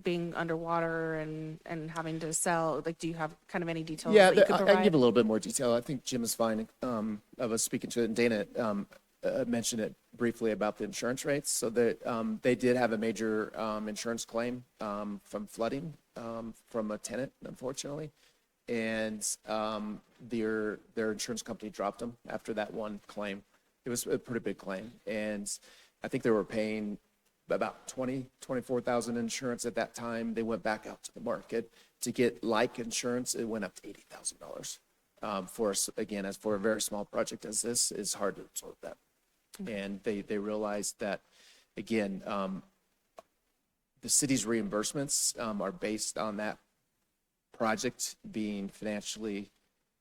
being underwater and having to sell? Like, do you have kind of any details Yeah, that you could I provide? can give a little bit more detail. I think Jim is fine of us speaking to it, and Dana mentioned it briefly about the insurance rates. So they did have a major insurance claim from flooding from a tenant, unfortunately. And their insurance company dropped them after that one claim. It was a pretty big claim. And I think they were paying about $24,000 insurance at that time. They went back out to the market to get like insurance. It went up to $80,000. For us, again, as for a very small project as this, it's hard to absorb that. And they realized that, again, the city's reimbursements are based on that project being financially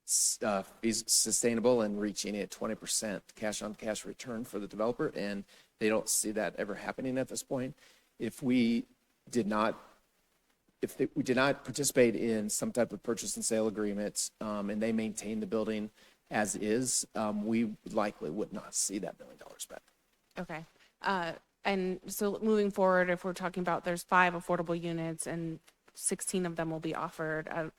sustainable and reaching a 20% cash-on-cash return for the developer, and they don't see that ever happening at this point. If we did not participate in some type of purchase and sale agreement, and they maintain the building as is, we likely would not see that $1 million back. Okay. And so moving forward, if we're talking about there's 5 affordable units and 16 of them will be offered at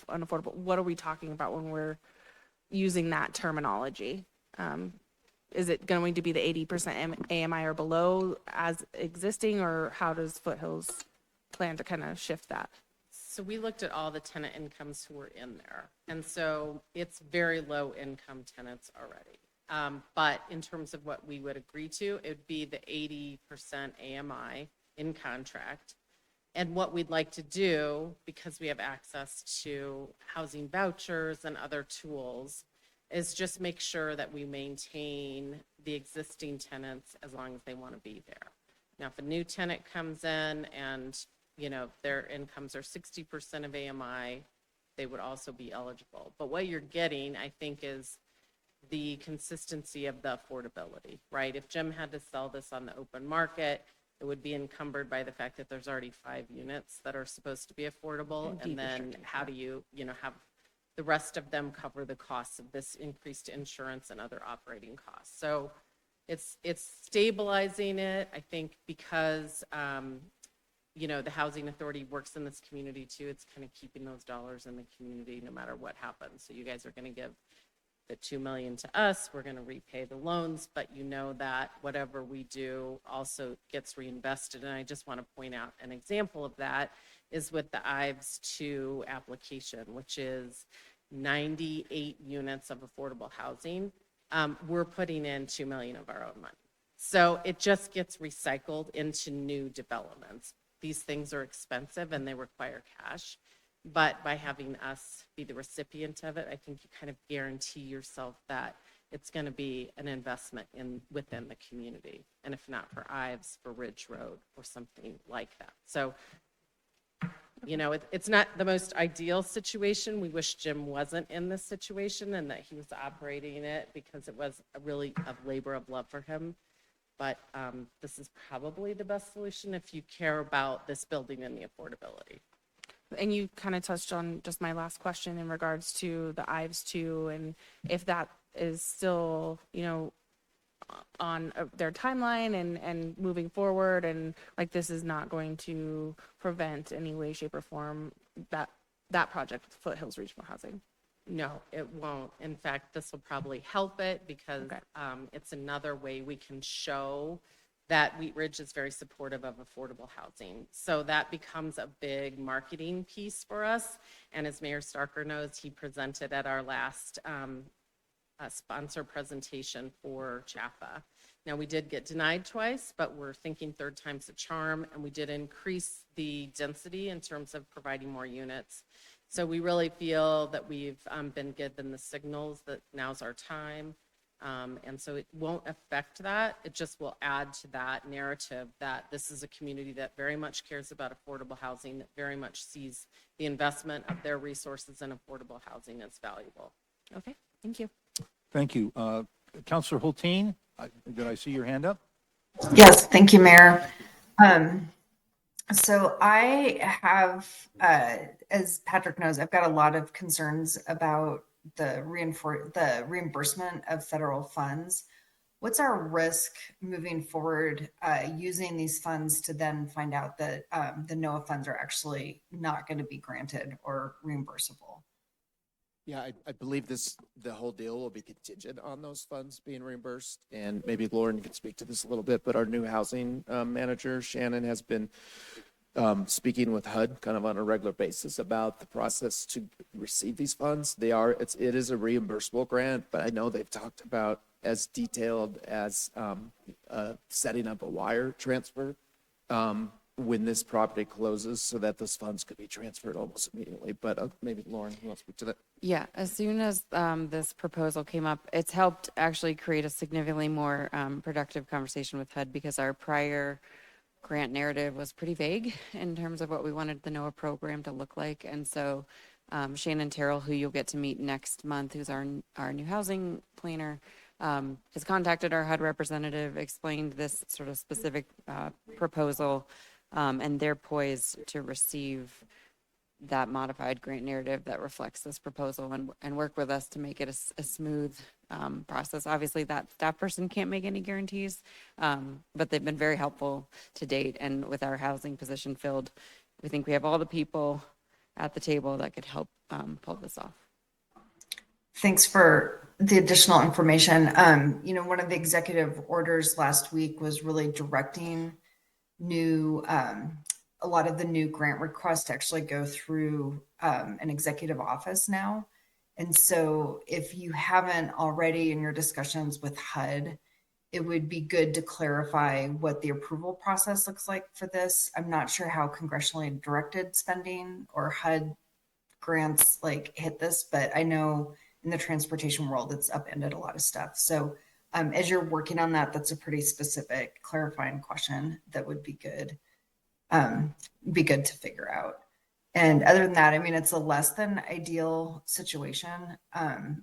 unaffordable, what are we talking about when we're using that terminology? Is it going to be the 80% AMI or below as existing, or how does Foothills plan to kind of shift that? So we looked at all the tenant incomes who were in there. And so it's very low income tenants already. But in terms of what we would agree to, it would be the 80% AMI in contract. And what we'd like to do, because we have access to housing vouchers and other tools, is just make sure that we maintain the existing tenants as long as they want to be there. Now, if a new tenant comes in and, you know, their incomes are 60% of AMI, they would also be eligible. But what you're getting, I think, is the consistency of the affordability, right? If Jim had to sell this on the open market, it would be encumbered by the fact that there's already 5 units that are supposed to be affordable. And then how do you, have the rest of them cover the costs of this increased insurance and other operating costs? So it's stabilizing it, I think, because, the housing authority works in this community too. It's kind of keeping those dollars in the community no matter what happens. So you guys are going to give the $2 million to us, we're going to repay the loans, but you know that whatever we do also gets reinvested. And I just want to point out an example of that is with the Ives 2 application, which is 98 units of affordable housing. We're putting in $2 million of our own money. So it just gets recycled into new developments. These things are expensive and they require cash. But by having us be the recipient of it, I think you kind of guarantee yourself that it's going to be an investment within the community. And if not for Ives, for Ridge Road or something like that. So, it's not the most ideal situation. We wish Jim wasn't in this situation and that he was operating it because it was a labor of love for him. But this is probably the best solution if you care about this building and the affordability. And you kind of touched on just my last question in regards to the Ives 2 and if that is still, on their timeline and moving forward, and like this is not going to prevent any way, shape, or form that project with Foothills Regional Housing. No, it won't. In fact, this will probably help it because it's another way we can show that Wheat Ridge is very supportive of affordable housing. So that becomes a big marketing piece for us. And as Mayor Starker knows, he presented at our last sponsor presentation for Jaffa. Now, we did get denied twice, but we're thinking 3rd time's a charm. And we did increase the density in terms of providing more units. So we really feel that we've been given the signals that now's our time. And so it won't affect that. It just will add to that narrative that this is a community that very much cares about affordable housing, that very much sees the investment of their resources in affordable housing as valuable. Okay, thank you. Thank you. Councilor Hulteen, did I see your hand up? Yes, thank you, Mayor. So I have, as Patrick knows, I've got a lot of concerns about the reimbursement of federal funds. What's our risk moving forward using these funds to then find out that the NOAA funds are actually not going to be granted or reimbursable? Yeah, I believe the whole deal will be contingent on those funds being reimbursed. And maybe Lauren can speak to this a little bit, but our new housing manager, Shannon, has been speaking with HUD kind of on a regular basis about the process to receive these funds. It is a reimbursable grant, but I know they've talked about as detailed as setting up a wire transfer when this property closes so that those funds could be transferred almost immediately. But maybe Lauren, you want to speak to that? Yeah, as soon as this proposal came up, it's helped actually create a significantly more productive conversation with HUD because our prior grant narrative was pretty vague in terms of what we wanted the NOAA program to look like. And so Shannon Terrell, who you'll get to meet next month, who's our new housing planner, has contacted our HUD representative, explained this sort of specific proposal, and they're poised to receive that modified grant narrative that reflects this proposal and work with us to make it a smooth process. Obviously, that staff person can't make any guarantees, but they've been very helpful to date. And with our housing position filled, we think we have all the people at the table that could help pull this off. Thanks for the additional information. One of the executive orders last week was really directing a lot of the new grant requests to actually go through an executive office now. And so if you haven't already in your discussions with HUD, it would be good to clarify what the approval process looks like for this. I'm not sure how congressionally directed spending or HUD grants hit this, but I know in the transportation world, it's upended a lot of stuff. So as you're working on that, that's a pretty specific clarifying question that would be good to figure out. And other than that, I mean, it's a less than ideal situation. I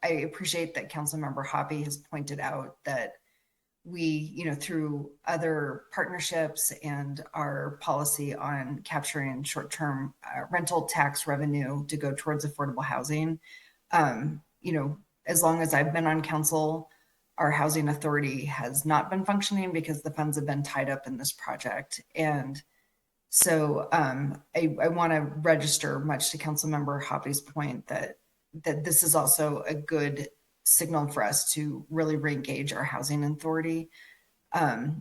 appreciate that Councilmember Hoppy has pointed out that we, through other partnerships and our policy on capturing short-term rental tax revenue to go towards affordable housing, as long as I've been on council, our housing authority has not been functioning because the funds have been tied up in this project. And so I want to register, much to Councilmember Hoppy's point, that this is also a good signal for us to really reengage our housing authority,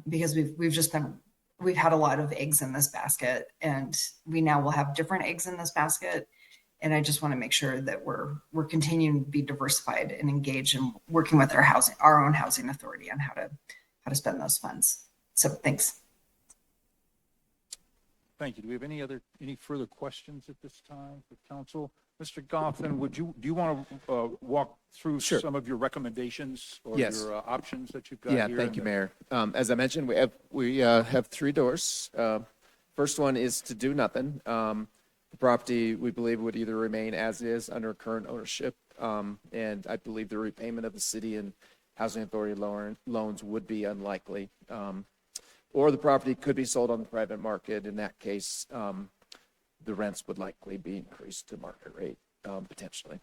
because we've had a lot of eggs in this basket, and we now will have different eggs in this basket. And I just want to make sure that we're continuing to be diversified and engaged in working with our own housing authority on how to spend those funds. So thanks. Thank you. Do we have any further questions at this time for council? Mr. Goffin, do you want to walk through some of your recommendations or your options that you've got here? Yeah, thank you, Mayor. As I mentioned, we have three doors. First one is to do nothing. The property, we believe, would either remain as is under current ownership, and I believe the repayment of the city and housing authority loans would be unlikely. Or the property could be sold on the private market. In that case, the rents would likely be increased to market rate, potentially.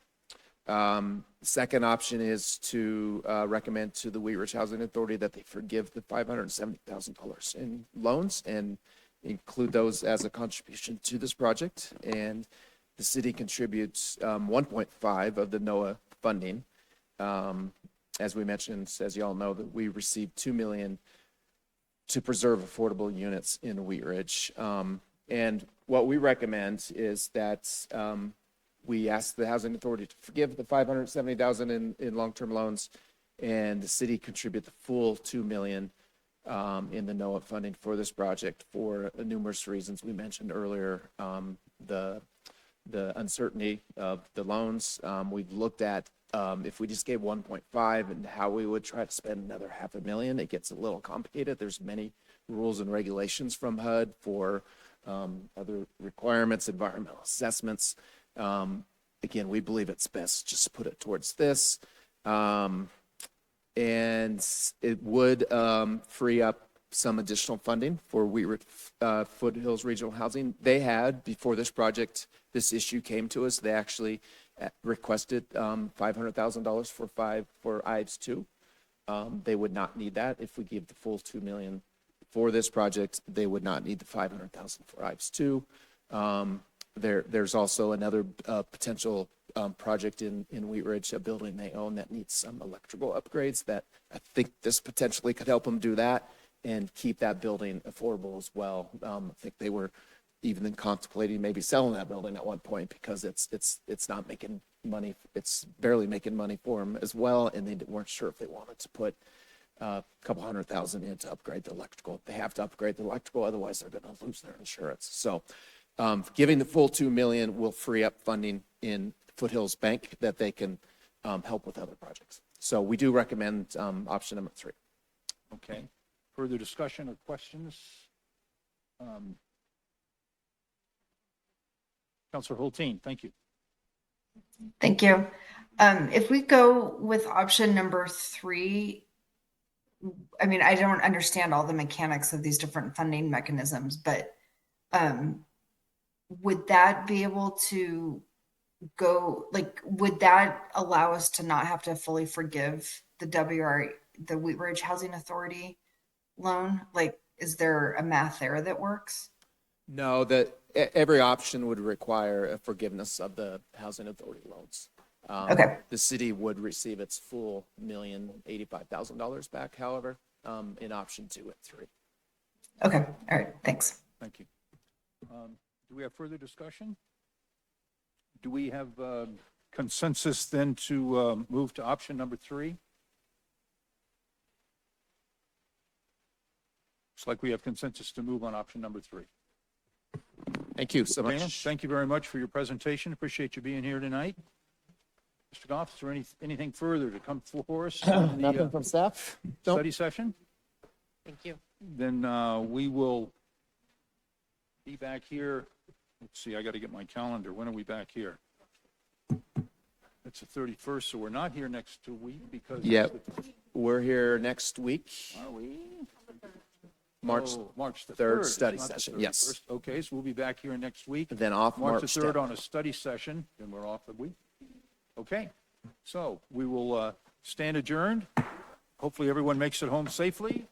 Second option is to recommend to the Wheat Ridge Housing Authority that they forgive the $570,000 in loans and include those as a contribution to this project. And the city contributes 1.5 of the NOAA funding. As we mentioned, as you all know, that we received $2 million to preserve affordable units in Wheat Ridge. And what we recommend is that we ask the housing authority to forgive the $570,000 in long-term loans, and the city contribute the full $2 million in the NOAA funding for this project for numerous reasons we mentioned earlier. The uncertainty of the loans. We've looked at if we just gave 1.5 and how we would try to spend another $500,000. It gets a little complicated. There's many rules and regulations from HUD for other requirements, environmental assessments. Again, we believe it's best just to put it towards this. And it would free up some additional funding for Wheat Ridge Foothills Regional Housing. They had, before this project, this issue came to us, they actually requested $500,000 for Ives 2. They would not need that. If we give the full $2 million for this project, they would not need the $500,000 for Ives 2. There's also another potential project in Wheat Ridge, a building they own that needs some electrical upgrades that I think this potentially could help them do that and keep that building affordable as well. I think they were even contemplating maybe selling that building at one point because it's not making money. It's barely making money for them as well, and they weren't sure if they wanted to put a couple $100,000 in to upgrade the electrical. They have to upgrade the electrical, otherwise they're going to lose their insurance. So giving the full 2 million will free up funding in Foothills Bank that they can help with other projects. So we do recommend option number 3. Okay. Further discussion or questions? Counselor Hulteen, thank you. Thank you. If we go with option number 3, I mean, I don't understand all the mechanics of these different funding mechanisms, but would that be able to go, like, would that allow us to not have to fully forgive the the Wheat Ridge Housing Authority loan? Like, is there a math there that works? No, that every option would require a forgiveness of the housing authority loans. Okay. The city would receive its full $1,085,000 back, however, in option 2 and 3. Okay. All right. Thanks. Thank you. Do we have further discussion? Do we have consensus then to move to option number 3? Looks like we have consensus to move on option number 3. Thank you so Dana, much. thank you very much for your presentation. Appreciate you being here tonight. Mr. Goff, is there anything further to come for us? Nothing from staff? Nope. Study session? Thank you. Then we will be back here. Let's see, I got to get my calendar. When are we back here? It's the 31st, so we're not here next week because. Yep. We're here next week. Are we? March March the 3rd 3rd, study not the session, 31st. yes. Okay, so we'll be back here next week. Then off March the March 3rd 10th. on a study session, then we're off the week. Okay, so we will stand adjourned. Hopefully everyone makes it home safely.